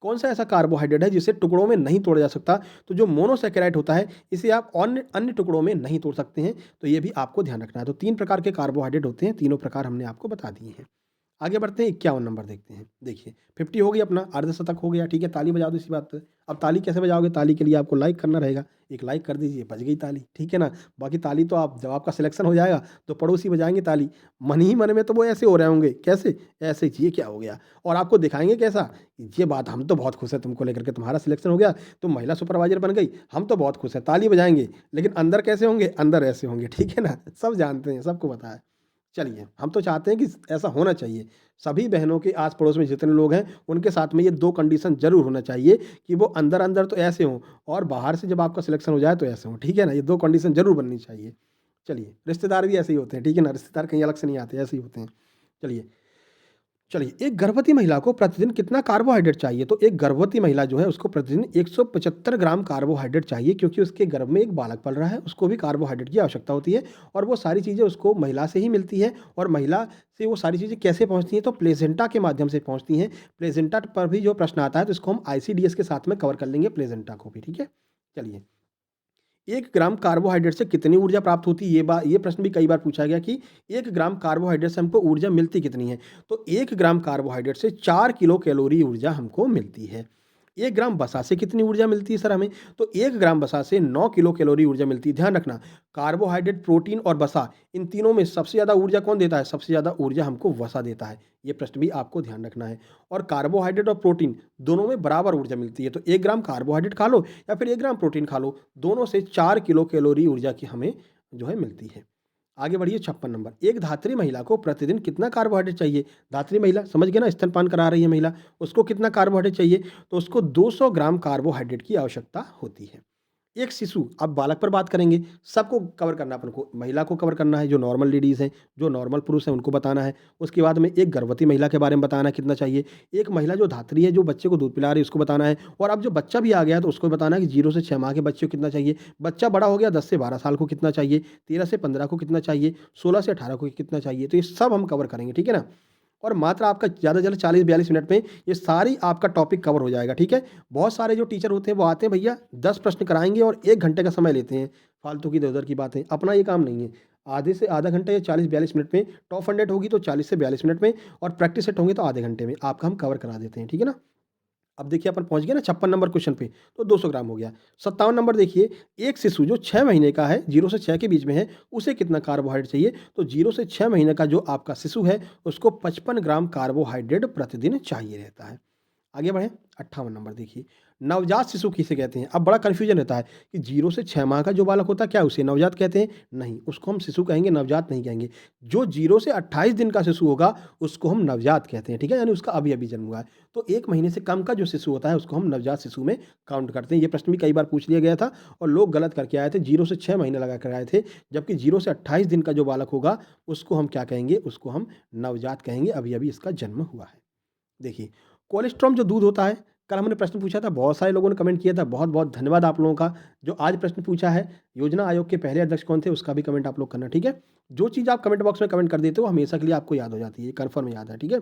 कौन सा ऐसा कार्बोहाइड्रेट है जिसे टुकड़ों में नहीं तोड़ा जा सकता? तो जो मोनोसैकेराइड होता है, इसे आप अन्य अन्य टुकड़ों में नहीं तोड़ सकते हैं, तो ये भी आपको ध्यान रखना है। तो 3 प्रकार के कार्बोहाइड्रेट होते हैं, तीनों प्रकार हमने आपको बता दिए हैं। आगे बढ़ते हैं, 51 नंबर देखते हैं। देखिए 50 हो गया अपना, अर्धशतक हो गया, ठीक है, ताली बजा दो इसी बात पे। अब ताली कैसे बजाओगे? ताली के लिए आपको लाइक करना रहेगा, एक लाइक कर दीजिए, बज गई ताली, ठीक है ना। बाकी ताली तो आप, जब आपका सिलेक्शन हो जाएगा तो पड़ोसी बजाएंगे ताली, मन ही मन में तो वो ऐसे हो रहे होंगे, कैसे, ऐसे ही, ये क्या हो गया, और आपको दिखाएंगे कैसा, ये बात, हम तो बहुत खुश हैं तुमको लेकर के, तुम्हारा सिलेक्शन हो गया, तुम महिला सुपरवाइजर बन गई, हम तो बहुत खुश हैं, ताली बजाएंगे। लेकिन अंदर कैसे होंगे? अंदर ऐसे होंगे, ठीक है ना, सब जानते हैं, सबको पता है। चलिए, हम तो चाहते हैं कि ऐसा होना चाहिए। सभी बहनों के आस पड़ोस में जितने लोग हैं, उनके साथ में ये 2 कंडीशन ज़रूर होना चाहिए कि वो अंदर-अंदर तो ऐसे हों और बाहर से जब आपका सिलेक्शन हो जाए तो ऐसे हों, ठीक है ना? ये 2 कंडीशन ज़रूर बननी चाहिए। चलिए, रिश्तेदार भी ऐसे ही होते हैं, ठीक है ना? रिश्तेदार कहीं अलग से नहीं आते, ऐसे ही होते हैं। चलिए, एक गर्भवती महिला को प्रतिदिन कितना कार्बोहाइड्रेट चाहिए? तो एक गर्भवती महिला जो है उसको प्रतिदिन 175 ग्राम कार्बोहाइड्रेट चाहिए, क्योंकि उसके गर्भ में एक बालक पल रहा है, उसको भी कार्बोहाइड्रेट की आवश्यकता होती है और वो सारी चीज़ें उसको महिला से ही मिलती है। और महिला से वो सारी चीज़ें कैसे पहुँचती हैं? तो प्लेसेंटा के माध्यम से पहुँचती हैं। प्लेसेंटा पर भी जो प्रश्न आता है तो इसको हम आईसीडीएस के साथ में कवर कर लेंगे, प्लेसेंटा को भी, ठीक है। चलिए, 1 ग्राम कार्बोहाइड्रेट से कितनी ऊर्जा प्राप्त होती है? ये प्रश्न भी कई बार पूछा गया कि 1 ग्राम कार्बोहाइड्रेट से हमको ऊर्जा मिलती कितनी है? तो 1 ग्राम कार्बोहाइड्रेट से 4 किलो कैलोरी ऊर्जा हमको मिलती है। 1 ग्राम वसा से कितनी ऊर्जा मिलती है सर हमें? तो 1 ग्राम वसा से 9 किलो कैलोरी ऊर्जा मिलती है। ध्यान रखना, कार्बोहाइड्रेट, प्रोटीन और वसा, इन तीनों में सबसे ज़्यादा ऊर्जा कौन देता है? सबसे ज़्यादा ऊर्जा हमको वसा देता है। ये प्रश्न भी आपको ध्यान रखना है। और कार्बोहाइड्रेट और प्रोटीन दोनों में बराबर ऊर्जा मिलती है। तो 1 ग्राम कार्बोहाइड्रेट खा लो या फिर 1 ग्राम प्रोटीन खा लो, दोनों से 4 किलो कैलोरी ऊर्जा की हमें जो है मिलती है। आगे बढ़िए, 56 नंबर। एक धात्री महिला को प्रतिदिन कितना कार्बोहाइड्रेट चाहिए? धात्री महिला, समझ गए ना, स्तनपान करा रही है महिला, उसको कितना कार्बोहाइड्रेट चाहिए? तो उसको 200 ग्राम कार्बोहाइड्रेट की आवश्यकता होती है। एक शिशु, अब बालक पर बात करेंगे, सबको कवर करना है अपन को, महिला को कवर करना है, जो नॉर्मल लेडीज़ हैं, जो नॉर्मल पुरुष हैं उनको बताना है। उसके बाद में एक गर्भवती महिला के बारे में बताना है कितना चाहिए, एक महिला जो धात्री है, जो बच्चे को दूध पिला रही है, उसको बताना है, और अब जो बच्चा भी आ गया है तो उसको बताना है कि 0 से 6 माह के बच्चे को कितना चाहिए, बच्चा बड़ा हो गया 10 से 12 साल को कितना चाहिए, 13 से 15 को कितना चाहिए, 16 से 18 को कितना चाहिए, तो ये सब हम कवर करेंगे, ठीक है ना। और मात्र आपका ज़्यादा से ज़्यादा 40-42 मिनट में ये सारी आपका टॉपिक कवर हो जाएगा, ठीक है। बहुत सारे जो टीचर होते हैं वो आते हैं, भैया 10 प्रश्न कराएँगे और 1 घंटे का समय लेते हैं, फालतू की इधर-उधर की बातें, अपना ये काम नहीं है। आधे से आधा घंटा या 40-42 मिनट में, टॉप 100 होगी तो 40 से 42 मिनट में, और प्रैक्टिस सेट होंगे तो आधे घंटे में आपका हम कवर करा देते हैं, ठीक है ना। अब देखिए अपन पहुँच गए ना 56 नंबर क्वेश्चन पे, तो 200 ग्राम हो गया। 57 नंबर देखिए, एक शिशु जो 6 महीने का है, 0 से 6 के बीच में है, उसे कितना कार्बोहाइड्रेट चाहिए? तो 0 से 6 महीने का जो आपका शिशु है, उसको 55 ग्राम कार्बोहाइड्रेट प्रतिदिन चाहिए रहता है। आगे बढ़ें, 58 नंबर देखिए, नवजात शिशु किसे कहते हैं? अब बड़ा कन्फ्यूजन रहता है कि 0 से 6 माह का जो बालक होता है, क्या उसे नवजात कहते हैं? नहीं, उसको हम शिशु कहेंगे, नवजात नहीं कहेंगे। जो 0 से 28 दिन का शिशु होगा, उसको हम नवजात कहते हैं, ठीक है? यानी उसका अभी-अभी जन्म हुआ है। तो 1 महीने से कम का जो शिशु होता है, उसको हम नवजात शिशु में काउंट करते हैं। ये प्रश्न भी कई बार पूछ लिया गया था और लोग गलत करके आए थे, 0 से 6 महीने लगा कर आए थे, जबकि 0 से 28 दिन का जो बालक होगा, उसको हम क्या कहेंगे? उसको हम नवजात कहेंगे, अभी-अभी इसका जन्म हुआ है। देखिए, कोलेस्ट्रॉल जो दूध होता है, कल हमने प्रश्न पूछा था, बहुत सारे लोगों ने कमेंट किया था, बहुत-बहुत धन्यवाद आप लोगों का। जो आज प्रश्न पूछा है, योजना आयोग के पहले अध्यक्ष कौन थे, उसका भी कमेंट आप लोग करना, ठीक है? जो चीज़ आप कमेंट बॉक्स में कमेंट कर देते हो, हमेशा के लिए आपको याद हो जाती है, कन्फर्म याद है, ठीक है?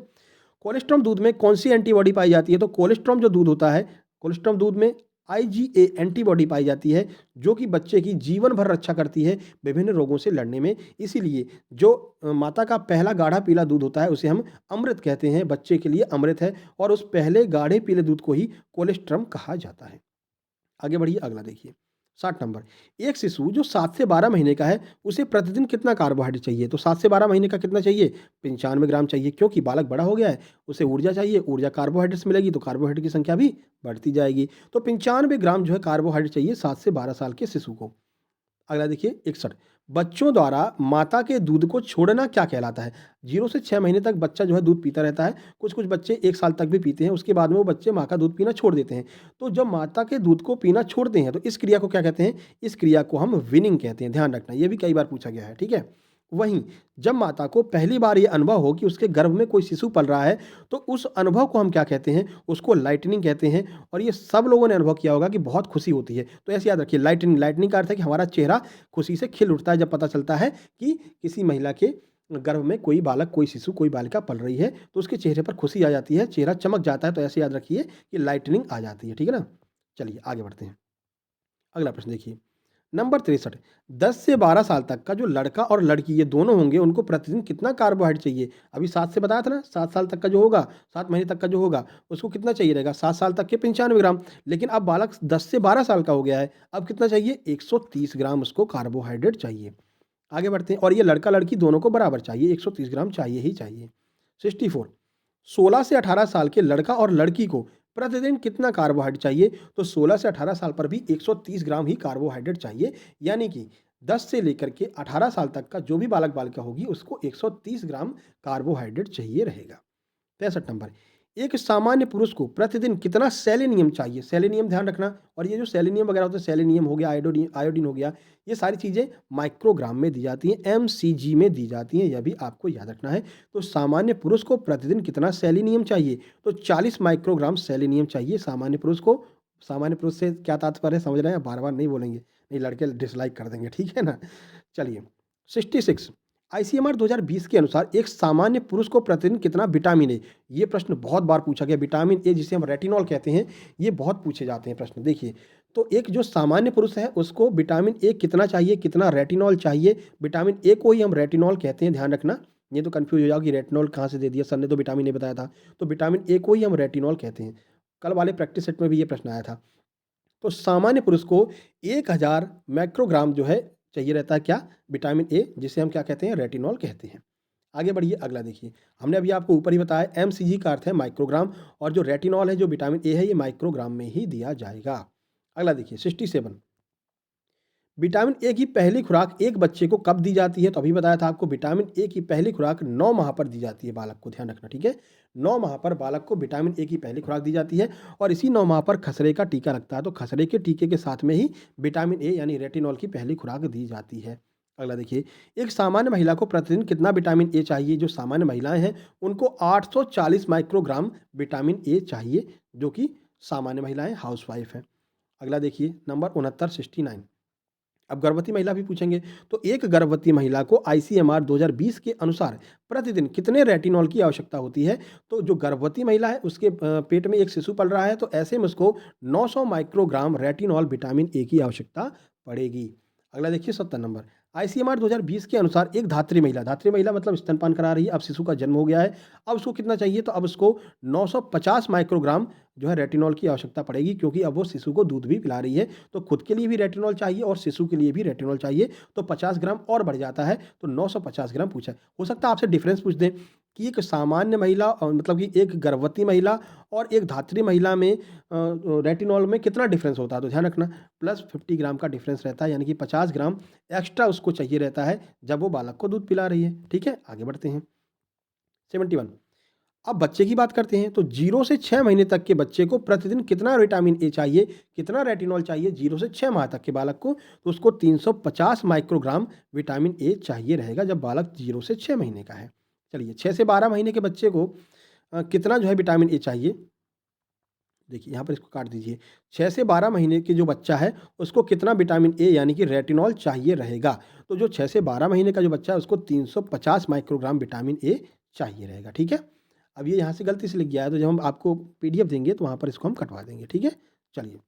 कोलेस्ट्रॉल दूध में कौन-सी एंटीबॉडी पाई जाती है? तो कोलेस्ट्रॉल जो दूध होता है, कोलेस्ट्रॉल दूध में आईजीए एंटीबॉडी पाई जाती है, जो कि बच्चे की जीवन भर रक्षा करती है विभिन्न रोगों से लड़ने में। इसीलिए जो माता का पहला गाढ़ा पीला दूध होता है, उसे हम अमृत कहते हैं, बच्चे के लिए अमृत है, और उस पहले गाढ़े पीले दूध को ही कोलेस्ट्रम कहा जाता है। आगे बढ़िए, अगला देखिए, 60 नंबर। एक शिशु जो 7 से 12 महीने का है, उसे प्रतिदिन कितना कार्बोहाइड्रेट चाहिए? तो 7 से 12 महीने का कितना चाहिए? 95 ग्राम चाहिए, क्योंकि बालक बड़ा हो गया है, उसे ऊर्जा चाहिए, ऊर्जा कार्बोहाइड्रेट से मिलेगी तो कार्बोहाइड्रेट की संख्या भी बढ़ती जाएगी। तो 95 ग्राम जो है कार्बोहाइड्रेट चाहिए 7 से 12 साल के शिशु को। अगला देखिए, 61। बच्चों द्वारा माता के दूध को छोड़ना क्या कहलाता है? 0 से 6 महीने तक बच्चा जो है दूध पीता रहता है। कुछ-कुछ बच्चे 1 साल तक भी पीते हैं, उसके बाद में वो बच्चे माँ का दूध पीना छोड़ देते हैं। तो जब माता के दूध को पीना छोड़ते हैं, तो इस क्रिया को क्या कहते हैं? इस क्रिया को हम वीनिंग कहते हैं, ध्यान रखना, ये भी कई बार पूछा गया है, ठीक है? वहीं जब माता को पहली बार ये अनुभव हो कि उसके गर्भ में कोई शिशु पल रहा है, तो उस अनुभव को हम क्या कहते हैं? उसको लाइटनिंग कहते हैं, और ये सब लोगों ने अनुभव किया होगा कि बहुत खुशी होती है। तो ऐसे याद रखिए, लाइटनिंग, लाइटनिंग का अर्थ है कि हमारा चेहरा खुशी से खिल उठता है जब पता चलता है कि किसी महिला के गर्भ में कोई बालक, कोई शिशु, कोई बालिका पल रही है, तो उसके चेहरे पर खुशी आ जाती है, चेहरा चमक जाता है। तो ऐसे याद रखिए कि लाइटनिंग आ जाती है, ठीक है ना? चलिए आगे बढ़ते हैं। अगला प्रश्न देखिए, नंबर 63, 10 से 12 साल तक का जो लड़का और लड़की ये दोनों होंगे उनको प्रतिदिन कितना कार्बोहाइड्रेट चाहिए? अभी 7 से बताया था ना, 7 साल तक का जो होगा, 7 महीने तक का जो होगा उसको कितना चाहिए रहेगा? 7 साल तक के 95 ग्राम। लेकिन अब बालक 10 से 12 साल का हो गया है, अब कितना चाहिए? 130 ग्राम उसको कार्बोहाइड्रेट चाहिए। आगे बढ़ते हैं, और ये लड़का-लड़की दोनों को बराबर चाहिए, 130 ग्राम चाहिए ही चाहिए। 64, 16 से 18 साल के लड़का और लड़की को प्रतिदिन कितना कार्बोहाइड्रेट चाहिए? तो 16 से 18 साल पर भी 130 ग्राम ही कार्बोहाइड्रेट चाहिए, यानी कि 10 से लेकर के 18 साल तक का जो भी बालक बालिका होगी उसको 130 ग्राम कार्बोहाइड्रेट चाहिए रहेगा। 63 नंबर, एक सामान्य पुरुष को प्रतिदिन कितना सेलेनियम चाहिए? सेलेनियम ध्यान रखना, और ये जो सेलेनियम वगैरह होता है, सेलेनियम हो गया, आयोडीन आयोडीन हो गया, ये सारी चीज़ें माइक्रोग्राम में दी जाती हैं, एमसीजी में दी जाती हैं, यह भी आपको याद रखना है। तो सामान्य पुरुष को प्रतिदिन कितना सेलेनियम चाहिए? तो 40 माइक्रोग्राम सेलेनियम चाहिए सामान्य पुरुष को। सामान्य पुरुष से क्या तात्पर्य है, समझ रहे हैं? बार-बार नहीं बोलेंगे, नहीं लड़के डिसलाइक कर देंगे, ठीक है ना? चलिए, 66, आईसीएमआर 2020 के अनुसार एक सामान्य पुरुष को प्रतिदिन कितना विटामिन ए? ये प्रश्न बहुत बार पूछा गया। विटामिन ए जिसे हम रेटिनॉल कहते हैं, ये बहुत पूछे जाते हैं प्रश्न। देखिए, तो एक जो सामान्य पुरुष है उसको विटामिन ए कितना चाहिए, कितना रेटिनॉल चाहिए? विटामिन ए को ही हम रेटिनॉल कहते हैं, ध्यान रखना। ये तो कन्फ्यूज हो जाओ कि रेटिनॉल कहाँ से दे दिया, सर ने तो विटामिन ए बताया था। तो विटामिन ए को ही हम रेटिनॉल कहते हैं। कल वाले प्रैक्टिस सेट में भी ये प्रश्न आया था। तो सामान्य पुरुष को 1000 माइक्रोग्राम जो है चाहिए रहता है, क्या? विटामिन ए, जिसे हम क्या कहते हैं? रेटिनॉल कहते हैं। आगे बढ़िए, अगला देखिए। हमने अभी आपको ऊपर ही बताया, एमसीजी का अर्थ है माइक्रोग्राम, और जो रेटिनॉल है, जो विटामिन ए है, ये माइक्रोग्राम में ही दिया जाएगा। अगला देखिए, 67, विटामिन ए की पहली खुराक एक बच्चे को कब दी जाती है? तो अभी बताया था आपको, विटामिन ए की पहली खुराक 9 माह पर दी जाती है बालक को, ध्यान रखना, ठीक है? 9 माह पर बालक को विटामिन ए की पहली खुराक दी जाती है, और इसी 9 माह पर खसरे का टीका लगता है। तो खसरे के टीके के साथ में ही विटामिन ए यानी रेटिनॉल की पहली खुराक दी जाती है। अगला देखिए, एक सामान्य महिला को प्रतिदिन कितना विटामिन ए चाहिए? जो सामान्य महिलाएं हैं उनको 840 माइक्रोग्राम विटामिन ए चाहिए, जो कि सामान्य महिलाएं, हाउसवाइफ हैं। अगला देखिए, नंबर 69, 69, अब गर्भवती महिला भी पूछेंगे। तो एक गर्भवती महिला को आईसीएमआर 2020 के अनुसार प्रतिदिन कितने रेटिनॉल की आवश्यकता होती है? तो जो गर्भवती महिला है उसके पेट में एक शिशु पल रहा है, तो ऐसे में उसको 900 माइक्रोग्राम रेटिनॉल विटामिन ए की आवश्यकता पड़ेगी। अगला देखिए, 70 नंबर, आईसीएमआर 2020 के अनुसार एक धात्री महिला मतलब स्तनपान करा रही है, अब शिशु का जन्म हो गया है, अब उसको कितना चाहिए? तो अब उसको 950 माइक्रोग्राम जो है रेटिनॉल की आवश्यकता पड़ेगी, क्योंकि अब वो शिशु को दूध भी पिला रही है। तो खुद के लिए भी रेटिनॉल चाहिए और शिशु के लिए भी रेटिनॉल चाहिए, तो 50 ग्राम और बढ़ जाता है, तो 950 ग्राम पूछा है। हो सकता है आपसे डिफरेंस पूछ दें कि एक सामान्य महिला मतलब कि एक गर्भवती महिला और एक धात्री महिला में रेटिनॉल में कितना डिफरेंस होता है? तो ध्यान रखना, प्लस 50 ग्राम का डिफरेंस रहता है, यानी कि 50 ग्राम एक्स्ट्रा उसको चाहिए रहता है जब वो बालक को दूध पिला रही है, ठीक है? आगे बढ़ते हैं, 71, अब बच्चे की बात करते हैं। तो 0 से 6 महीने तक के बच्चे को प्रतिदिन कितना विटामिन ए चाहिए, कितना रेटिनॉल चाहिए? 0 से 6 माह तक के बालक को, तो उसको 350 माइक्रोग्राम विटामिन ए चाहिए रहेगा जब बालक 0 से 6 महीने का है। चलिए, 6 से 12 महीने के बच्चे को कितना जो है विटामिन ए चाहिए? देखिए, यहाँ पर इसको काट दीजिए। 6 से 12 महीने के जो बच्चा है उसको कितना विटामिन ए यानी कि रेटिनॉल चाहिए रहेगा? तो जो 6 से 12 महीने का जो बच्चा है उसको 350 माइक्रोग्राम विटामिन ए चाहिए रहेगा, ठीक है? अब ये यहाँ से गलती से लिख गया है, तो जब हम आपको पीडीएफ देंगे तो वहाँ पर इसको हम कटवा देंगे, ठीक है? चलिए,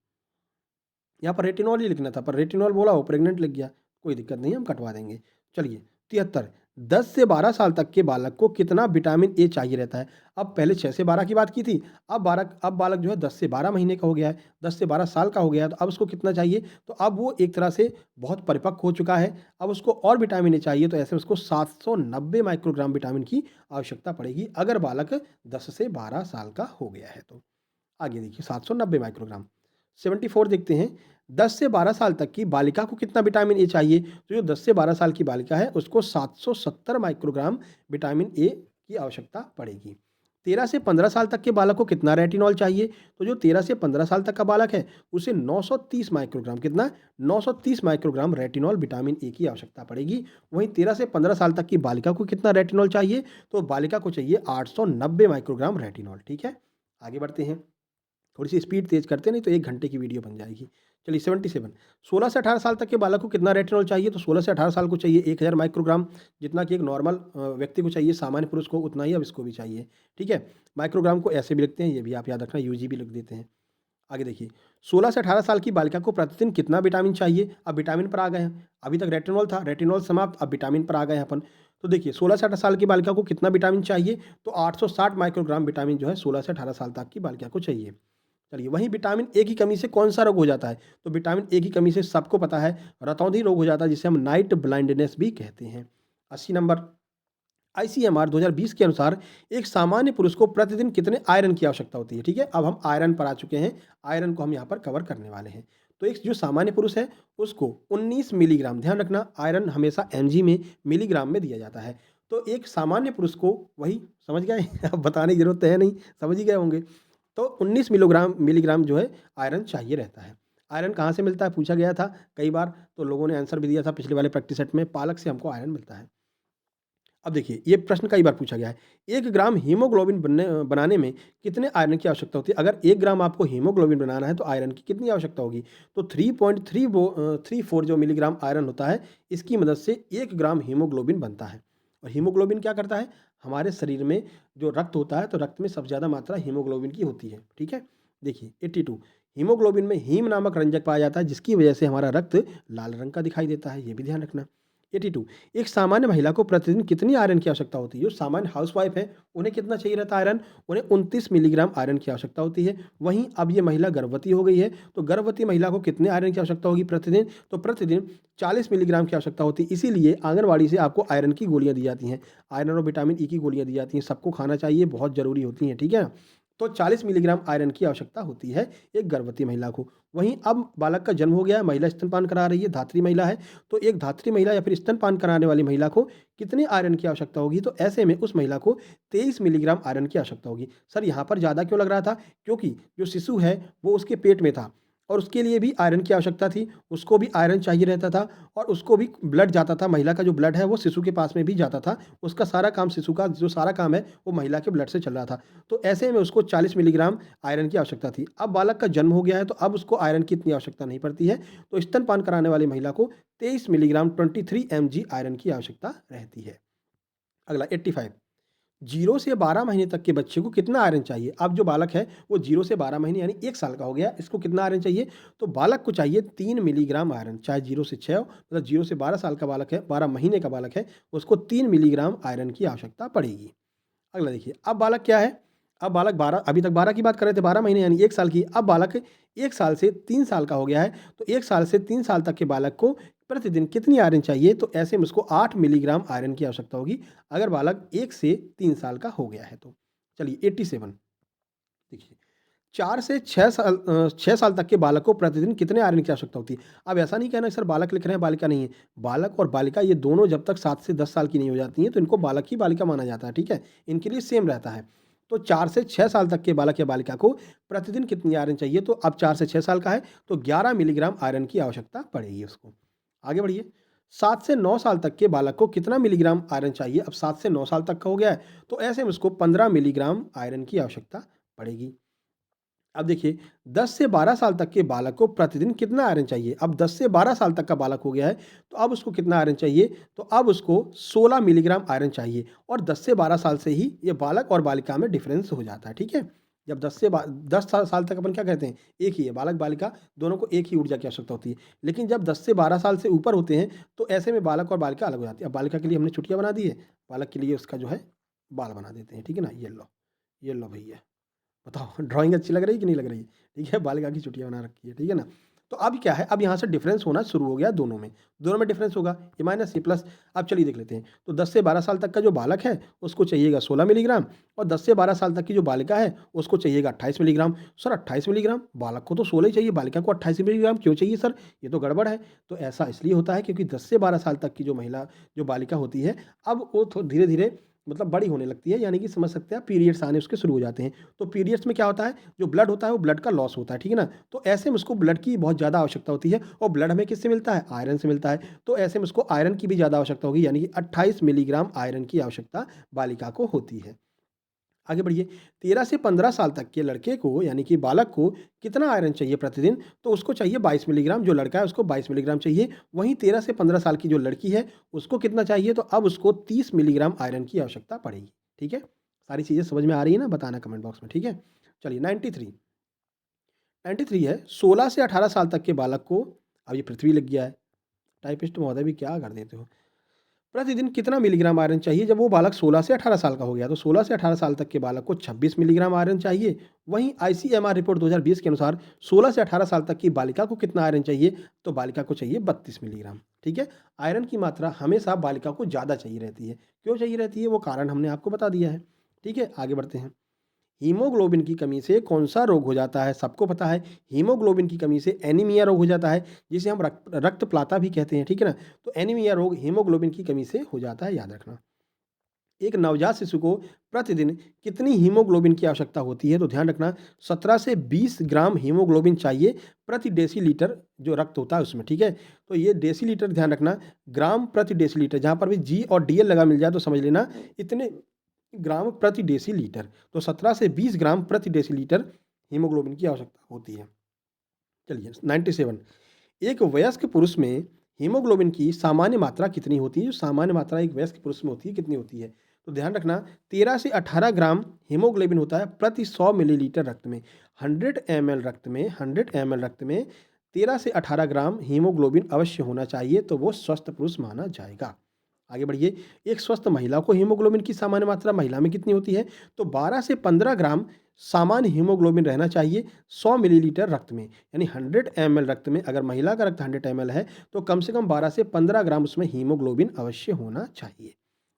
यहाँ पर रेटिनॉल ही लिखना था, पर रेटिनॉल बोला वो प्रेग्नेंट लिख गया, कोई दिक्कत नहीं, हम कटवा देंगे। चलिए, 73, 10 से 12 साल तक के बालक को कितना विटामिन ए चाहिए रहता है? अब पहले 6 से 12 की बात की थी, अब बालक जो है 10 से 12 महीने का हो गया है, 10 से 12 साल का हो गया है, तो अब उसको कितना चाहिए? तो अब वो एक तरह से बहुत परिपक्व हो चुका है, अब उसको और विटामिन ए चाहिए, तो ऐसे में उसको 790 माइक्रोग्राम विटामिन की आवश्यकता पड़ेगी, अगर बालक 10 से 12 साल का हो गया है तो। आगे देखिए, 790 माइक्रोग्राम। 74 देखते हैं, 10 से 12 साल तक की बालिका को कितना विटामिन ए चाहिए? तो जो 10 से 12 साल की बालिका है उसको 770 माइक्रोग्राम विटामिन ए की आवश्यकता पड़ेगी। 13 से 15 साल तक के बालक को कितना रेटिनॉल चाहिए? तो जो 13 से 15 साल तक का बालक है उसे 930 माइक्रोग्राम, कितना? 930 माइक्रोग्राम रेटिनॉल विटामिन ए की आवश्यकता पड़ेगी। वहीं 13 से 15 साल तक की बालिका को कितना रेटिनॉल चाहिए? तो बालिका को चाहिए 890 माइक्रोग्राम रेटिनॉल, ठीक है? आगे बढ़ते हैं, थोड़ी-सी स्पीड तेज़ करते हैं, नहीं तो 1 घंटे की वीडियो बन जाएगी। चलिए, 77, 16 से 18 साल तक के बालक को कितना रेटिनॉल चाहिए? तो 16 से 18 साल को चाहिए 1000 माइक्रोग्राम, जितना कि एक नॉर्मल व्यक्ति को चाहिए, सामान्य पुरुष को उतना ही अब इसको भी चाहिए, ठीक है? माइक्रोग्राम को ऐसे भी लिखते हैं, ये भी आप याद रखना, यूजी भी लिख देते हैं। आगे देखिए, 16 से 18 साल की बालिका को प्रतिदिन कितना विटामिन चाहिए? अब विटामिन पर आ गए हैं। अभी तक रेटिनॉल था, रेटिनॉल समाप्त, अब विटामिन पर आ गए हैं अपन। तो देखिए 16 से 18 साल की बालिका को कितना विटामिन चाहिए? तो 860 माइक्रोग्राम विटामिन जो है 16 से 18 साल तक की बालिका को चाहिए। चलिए, वहीं विटामिन ए की कमी से कौन-सा रोग हो जाता है? तो विटामिन ए की कमी से सबको पता है रतौंधी रोग हो जाता है, जिसे हम नाइट ब्लाइंडनेस भी कहते हैं। 80 नंबर, आईसीएमआर 2020 के अनुसार एक सामान्य पुरुष को प्रतिदिन कितने आयरन की आवश्यकता होती है? ठीक है, अब हम आयरन पर आ चुके हैं। आयरन को हम यहाँ पर कवर करने वाले हैं। तो एक जो सामान्य पुरुष है उसको 19 मिलीग्राम, ध्यान रखना आयरन हमेशा एमजी में, मिलीग्राम में दिया जाता है। तो एक सामान्य पुरुष को, वही समझ गए अब बताने की जरूरत तो है नहीं, समझ ही गए होंगे। तो 19 मिलीग्राम जो है आयरन चाहिए रहता है। आयरन कहाँ से मिलता है पूछा गया था कई बार, तो लोगों ने आंसर भी दिया था पिछले वाले प्रैक्टिस सेट में, पालक से हमको आयरन मिलता है। अब देखिए, ये प्रश्न कई बार पूछा गया है। 1 ग्राम हीमोग्लोबिन बनाने में कितने आयरन की आवश्यकता होती है? अगर 1 ग्राम आपको हीमोग्लोबिन बनाना है तो आयरन की कितनी आवश्यकता होगी? तो 3.34 जो मिलीग्राम आयरन होता है, इसकी मदद से 1 ग्राम हीमोग्लोबिन बनता है। और हीमोग्लोबिन क्या करता है? हमारे शरीर में जो रक्त होता है, तो रक्त में सबसे ज़्यादा मात्रा हीमोग्लोबिन की होती है, ठीक है? देखिए 82, हीमोग्लोबिन में हीम नामक रंजक पाया जाता है, जिसकी वजह से हमारा रक्त लाल रंग का दिखाई देता है, ये भी ध्यान रखना। 82, एक सामान्य महिला को प्रतिदिन कितनी आयरन की आवश्यकता होती है? जो सामान्य हाउसवाइफ है उन्हें कितना चाहिए रहता है आयरन? उन्हें 29 मिलीग्राम आयरन की आवश्यकता होती है। वहीं अब ये महिला गर्भवती हो गई है, तो गर्भवती महिला को कितने आयरन की आवश्यकता होगी प्रतिदिन? तो प्रतिदिन 40 मिलीग्राम की आवश्यकता होती है। इसीलिए आंगनवाड़ी से आपको आयरन की गोलियां दी जाती हैं, आयरन और विटामिन ई की गोलियां दी जाती हैं, सबको खाना चाहिए, बहुत जरूरी होती हैं, ठीक है ना? तो 40 मिलीग्राम आयरन की आवश्यकता होती है एक गर्भवती महिला को। वहीं अब बालक का जन्म हो गया है, महिला स्तनपान करा रही है, धात्री महिला है, तो एक धात्री महिला या फिर स्तनपान कराने वाली महिला को कितने आयरन की आवश्यकता होगी? तो ऐसे में उस महिला को 23 मिलीग्राम आयरन की आवश्यकता होगी। सर यहाँ पर ज़्यादा क्यों लग रहा था? क्योंकि जो शिशु है वो उसके पेट में था और उसके लिए भी आयरन की आवश्यकता थी, उसको भी आयरन चाहिए रहता था और उसको भी ब्लड जाता था, महिला का जो ब्लड है वो शिशु के पास में भी जाता था। उसका सारा काम, शिशु का जो सारा काम है वो महिला के ब्लड से चल रहा था। तो ऐसे में उसको 40 मिलीग्राम आयरन की आवश्यकता थी। अब बालक का जन्म हो गया है तो अब उसको आयरन की इतनी आवश्यकता नहीं पड़ती है। तो स्तनपान कराने वाली महिला को 23 मिलीग्राम 23 mg आयरन की आवश्यकता रहती है। अगला 85, 0 से 12 महीने तक के बच्चे को कितना आयरन चाहिए? अब जो बालक है वो 0 से 12 महीने यानी 1 साल का हो गया, इसको कितना आयरन चाहिए? तो बालक को चाहिए 3 मिलीग्राम आयरन, चाहे 0 से 6 हो, मतलब 0 से 12 साल का बालक है, 12 महीने का बालक है, उसको 3 मिलीग्राम आयरन की आवश्यकता पड़ेगी। अगला देखिए, अब बालक क्या है? अब बालक 12, अभी तक 12 की बात कर रहे थे, 12 महीने यानी 1 साल की। अब बालक 1 साल से 3 साल का हो गया है, तो 1 साल से 3 साल तक के बालक को प्रतिदिन कितनी आयरन चाहिए? तो ऐसे में उसको 8 मिलीग्राम आयरन की आवश्यकता होगी, अगर बालक 1 से 3 साल का हो गया है तो। चलिए 87, देखिए 4 से 6 साल तक के बालक को प्रतिदिन कितने आयरन की आवश्यकता होती है? अब ऐसा नहीं कहना सर बालक लिख रहे हैं, बालिका नहीं है। बालक और बालिका ये दोनों जब तक 7 से 10 साल की नहीं हो जाती हैं, तो इनको बालक ही बालिका माना जाता है, ठीक है? इनके लिए सेम रहता है। तो 4 से 6 साल तक के बालक या बालिका को प्रतिदिन कितनी आयरन चाहिए? तो अब 4 से 6 साल का है, तो 11 मिलीग्राम आयरन की आवश्यकता पड़ेगी उसको। आगे बढ़िए। 7 से 9 साल तक के बालक को कितना मिलीग्राम आयरन चाहिए? अब 7 से 9 साल तक का हो गया है, तो ऐसे में उसको 15 मिलीग्राम आयरन की आवश्यकता पड़ेगी। अब देखिए 10 से 12 साल तक के बालक को प्रतिदिन कितना आयरन चाहिए? अब 10 से 12 साल तक का बालक हो गया है, तो अब उसको कितना आयरन चाहिए? तो अब उसको 16 मिलीग्राम आयरन चाहिए और 10 से 12 साल से ही ये बालक और बालिका में डिफरेंस हो जाता है, ठीक है? जब 10 साल तक अपन क्या कहते हैं? एक ही है, बालक बालिका दोनों को एक ही ऊर्जा की आवश्यकता होती है। लेकिन जब 10 से 12 साल से ऊपर होते हैं, तो ऐसे में बालक और बालिका अलग हो जाती है। अब बालिका के लिए हमने चुटिया बना दी है, बालक के लिए उसका जो है बाल बना देते हैं, ठीक है ना? ये लो भैया। बताओ ड्राइंग अच्छी लग रही है कि नहीं लग रही है? ठीक है, बालिका की चुटिया बना रखी है, ठीक है ना? तो अब क्या है, अब यहाँ से डिफरेंस होना शुरू हो गया दोनों में डिफरेंस होगा, ये माइनस ये प्लस। अब चलिए देख लेते हैं। तो 10 से 12 साल तक का जो बालक है उसको चाहिएगा 16 मिलीग्राम और 10 से 12 साल तक की जो बालिका है उसको चाहिएगा 28 मिलीग्राम। सर 28 मिलीग्राम, बालक को तो 16 ही चाहिए, बालिका को 28 मिलीग्राम क्यों चाहिए सर? ये तो गड़बड़ है। तो ऐसा इसलिए होता है क्योंकि 10 से 12 साल तक की जो महिला, जो बालिका होती है, अब वो धीरे धीरे मतलब बड़ी होने लगती है, यानी कि समझ सकते हैं, पीरियड्स आने उसके शुरू हो जाते हैं। तो पीरियड्स में क्या होता है, जो ब्लड होता है वो ब्लड का लॉस होता है, ठीक है ना? तो ऐसे में उसको ब्लड की बहुत ज़्यादा आवश्यकता होती है और ब्लड हमें किससे मिलता है? आयरन से मिलता है। तो ऐसे में उसको आयरन की भी ज़्यादा आवश्यकता होगी, यानी कि 28 मिलीग्राम आयरन की आवश्यकता बालिका को होती है। आगे बढ़िए। 13 से 15 साल तक के लड़के को, यानी कि बालक को कितना आयरन चाहिए प्रतिदिन? तो उसको चाहिए 22 मिलीग्राम, जो लड़का है उसको 22 मिलीग्राम चाहिए। वहीं 13 से 15 साल की जो लड़की है उसको कितना चाहिए? तो अब उसको 30 मिलीग्राम आयरन की आवश्यकता पड़ेगी, ठीक है? सारी चीज़ें समझ में आ रही है ना? बताना कमेंट बॉक्स में, ठीक है? चलिए 93, 93 है, 16 से 18 साल तक के बालक को, अब ये पृथ्वी लिख गया है, टाइपिस्ट महोदय भी क्या कर देते हो, प्रतिदिन कितना मिलीग्राम आयरन चाहिए जब वो बालक 16 से 18 साल का हो गया, तो 16 से 18 साल तक के बालक को 26 मिलीग्राम आयरन चाहिए। वहीं आईसीएमआर रिपोर्ट 2020 के अनुसार 16 से 18 साल तक की बालिका को कितना आयरन चाहिए, तो बालिका को चाहिए 32 मिलीग्राम। ठीक है, आयरन की मात्रा हमेशा बालिका को ज़्यादा चाहिए रहती है। क्यों चाहिए रहती है, वो कारण हमने आपको बता दिया है। ठीक है, आगे बढ़ते हैं। हीमोग्लोबिन की कमी से कौन सा रोग हो जाता है, सबको पता है हीमोग्लोबिन की कमी से एनीमिया रोग हो जाता है, जिसे हम रक्त प्लाता भी कहते हैं। ठीक है ना, तो एनीमिया रोग हीमोग्लोबिन की कमी से हो जाता है, याद रखना। एक नवजात शिशु को प्रतिदिन कितनी हीमोग्लोबिन की आवश्यकता होती है, तो ध्यान रखना 17 से 20 ग्राम हीमोग्लोबिन चाहिए प्रति डेसीलीटर जो रक्त होता है उसमें। ठीक है, तो ये डेसीलीटर ध्यान रखना, ग्राम प्रति डेसीलीटर, जहाँ पर भी जी और डीएल लगा मिल जाए तो समझ लेना इतने ग्राम प्रति डेसीलीटर, तो 17 से 20 ग्राम प्रति डेसीलीटर हीमोग्लोबिन की आवश्यकता होती है। चलिए 97, एक वयस्क पुरुष में हीमोग्लोबिन की सामान्य मात्रा कितनी होती है, जो सामान्य मात्रा एक वयस्क पुरुष में होती है कितनी होती है, तो ध्यान रखना 13 से 18 ग्राम हीमोग्लोबिन होता है प्रति 100 मिलीलीटर रक्त में। 100 ml रक्त में 100 ml रक्त में 13 से 18 ग्राम हीमोग्लोबिन अवश्य होना चाहिए, तो वो स्वस्थ पुरुष माना जाएगा। आगे बढ़िए, एक स्वस्थ महिला को हीमोग्लोबिन की सामान्य मात्रा महिला में कितनी होती है, तो 12 से 15 ग्राम सामान्य हीमोग्लोबिन रहना चाहिए 100 मिलीलीटर रक्त में। यानी 100 ml रक्त में अगर महिला का रक्त 100 ml है तो कम से कम 12 से 15 ग्राम उसमें हीमोग्लोबिन अवश्य होना चाहिए।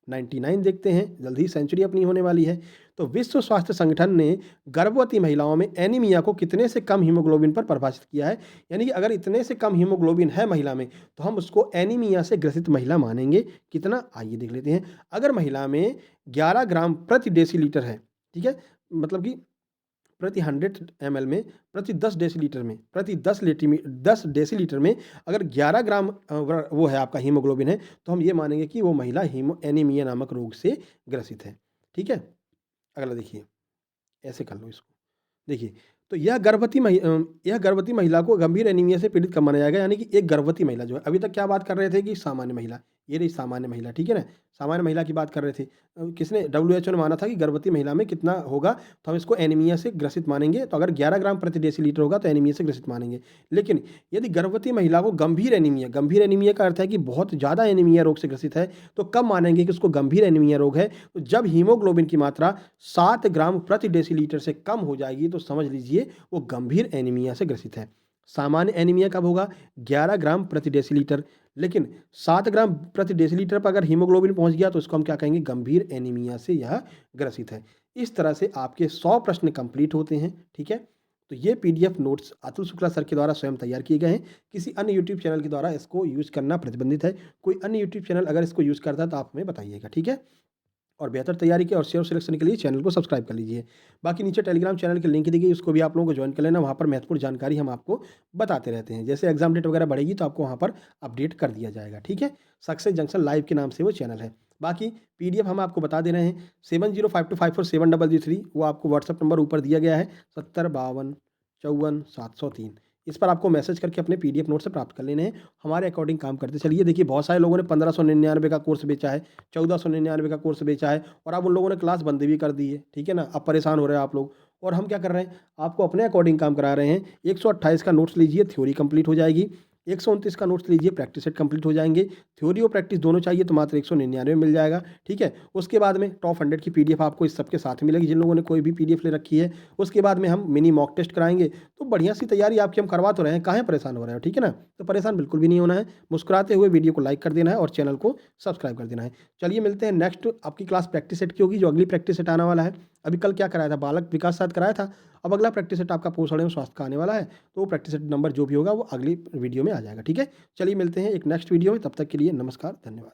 99 देखते हैं, जल्दी सेंचुरी अपनी होने वाली है। तो विश्व स्वास्थ्य संगठन ने गर्भवती महिलाओं में एनीमिया को कितने से कम हीमोग्लोबिन पर परिभाषित किया है, यानी कि अगर इतने से कम हीमोग्लोबिन है महिला में तो हम उसको एनीमिया से ग्रसित महिला मानेंगे। कितना, आइए देख लेते हैं। अगर महिला में 11 ग्राम प्रति डेसीलीटर है, ठीक है, मतलब कि प्रति 100 ml में, प्रति 10 डेसीलीटर में, प्रति 10 डेसीलीटर में अगर 11 ग्राम वो है आपका हीमोग्लोबिन है, तो हम ये मानेंगे कि वो महिला एनीमिया नामक रोग से ग्रसित है। ठीक है, अगला देखिए, ऐसे कर लो इसको। देखिए, तो यह गर्भवती महिला को गंभीर एनीमिया से पीड़ित कब माना जाएगा, यानी कि एक गर्भवती महिला जो है, अभी तक क्या बात कर रहे थे कि सामान्य महिला, ये रही सामान्य महिला। ठीक है ना, सामान्य महिला की बात कर रहे थे। किसने, WHO ने माना था कि गर्भवती महिला में कितना होगा तो हम इसको एनीमिया से ग्रसित मानेंगे, तो अगर 11 ग्राम प्रति डेसीलीटर होगा तो एनीमिया से ग्रसित मानेंगे। लेकिन यदि गर्भवती महिला को गंभीर एनीमिया का अर्थ है कि बहुत ज़्यादा एनीमिया रोग से ग्रसित है, तो कब मानेंगे कि उसको गंभीर एनीमिया रोग है, तो जब हीमोग्लोबिन की मात्रा 7 ग्राम प्रति डेसीलीटर से कम हो जाएगी तो समझ लीजिए वो गंभीर एनीमिया से ग्रसित है। सामान्य एनीमिया कब होगा, 11 ग्राम प्रति डेसीलीटर, लेकिन 7 ग्राम प्रति डेसीलीटर पर अगर हीमोग्लोबिन पहुंच गया तो इसको हम क्या कहेंगे, गंभीर एनीमिया से यह ग्रसित है। इस तरह से आपके 100 प्रश्न कंप्लीट होते हैं। ठीक है, तो ये PDF notes Atul Shukla sir के द्वारा स्वयं तैयार किए गए हैं। किसी अन्य यूट्यूब चैनल के द्वारा इसको यूज करना प्रतिबंधित है। कोई अन्य यूट्यूब चैनल अगर इसको यूज करता है तो आप हमें बताइएगा। ठीक है, और बेहतर तैयारी के और सेव सिलेक्शन के लिए चैनल को सब्सक्राइब कर लीजिए। बाकी नीचे टेलीग्राम चैनल की लिंक दी गई, उसको भी आप लोगों को ज्वाइन कर लेना। वहाँ पर महत्वपूर्ण जानकारी हम आपको बताते रहते हैं। जैसे एग्जाम डेट वगैरह बढ़ेगी तो आपको वहाँ पर अपडेट कर दिया जाएगा। ठीक है, सक्सेस जंक्शन लाइव के नाम से वो चैनल है। बाकी पीडीएफ हम आपको बता दे रहे हैं 7052547003, वो आपको व्हाट्सअप नंबर ऊपर दिया गया है 7052544703। इस पर आपको मैसेज करके अपने पीडीएफ नोट से प्राप्त कर लेने हैं। हमारे अकॉर्डिंग काम करते चलिए। देखिए, बहुत सारे लोगों ने 1599 का कोर्स बेचा है, 1499 का कोर्स बेचा है, और अब उन लोगों ने क्लास बंद भी कर दी है। ठीक है ना, अब परेशान हो रहे हैं आप लोग। और हम क्या कर रहे हैं, आपको अपने अकॉर्डिंग काम करा रहे हैं। 128 का नोट्स लीजिए, थ्योरी कंप्लीट हो जाएगी। 129 का नोट्स लीजिए, प्रैक्टिस सेट कंप्लीट हो जाएंगे। थ्योरी और प्रैक्टिस दोनों चाहिए तो मात्र 199 में मिल जाएगा। ठीक है, उसके बाद में टॉप 100 की पीडीएफ आपको इस सबके साथ मिलेगी, जिन लोगों ने कोई भी पीडीएफ ले रखी है। उसके बाद में हम मिनी मॉक टेस्ट कराएंगे। तो बढ़िया सी तैयारी आपकी हम करवा तो रहे हैं, काहे परेशान हो रहे हो। ठीक है ना, तो परेशान बिल्कुल भी नहीं होना है। मुस्कुराते हुए वीडियो को लाइक कर देना है और चैनल को सब्सक्राइब कर देना है। चलिए मिलते हैं नेक्स्ट, आपकी क्लास प्रैक्टिस सेट की होगी, जो अगली प्रैक्टिस सेट आने वाला है। अभी कल क्या कराया था, बालक विकास शायद कराया था। अब अगला प्रैक्टिस सेट आपका पोषण एवं स्वास्थ्य का आने वाला है, तो वो प्रैक्टिस सेट नंबर जो भी होगा वो अगली वीडियो में आ जाएगा। ठीक है, चलिए मिलते हैं एक नेक्स्ट वीडियो में, तब तक के लिए नमस्कार, धन्यवाद।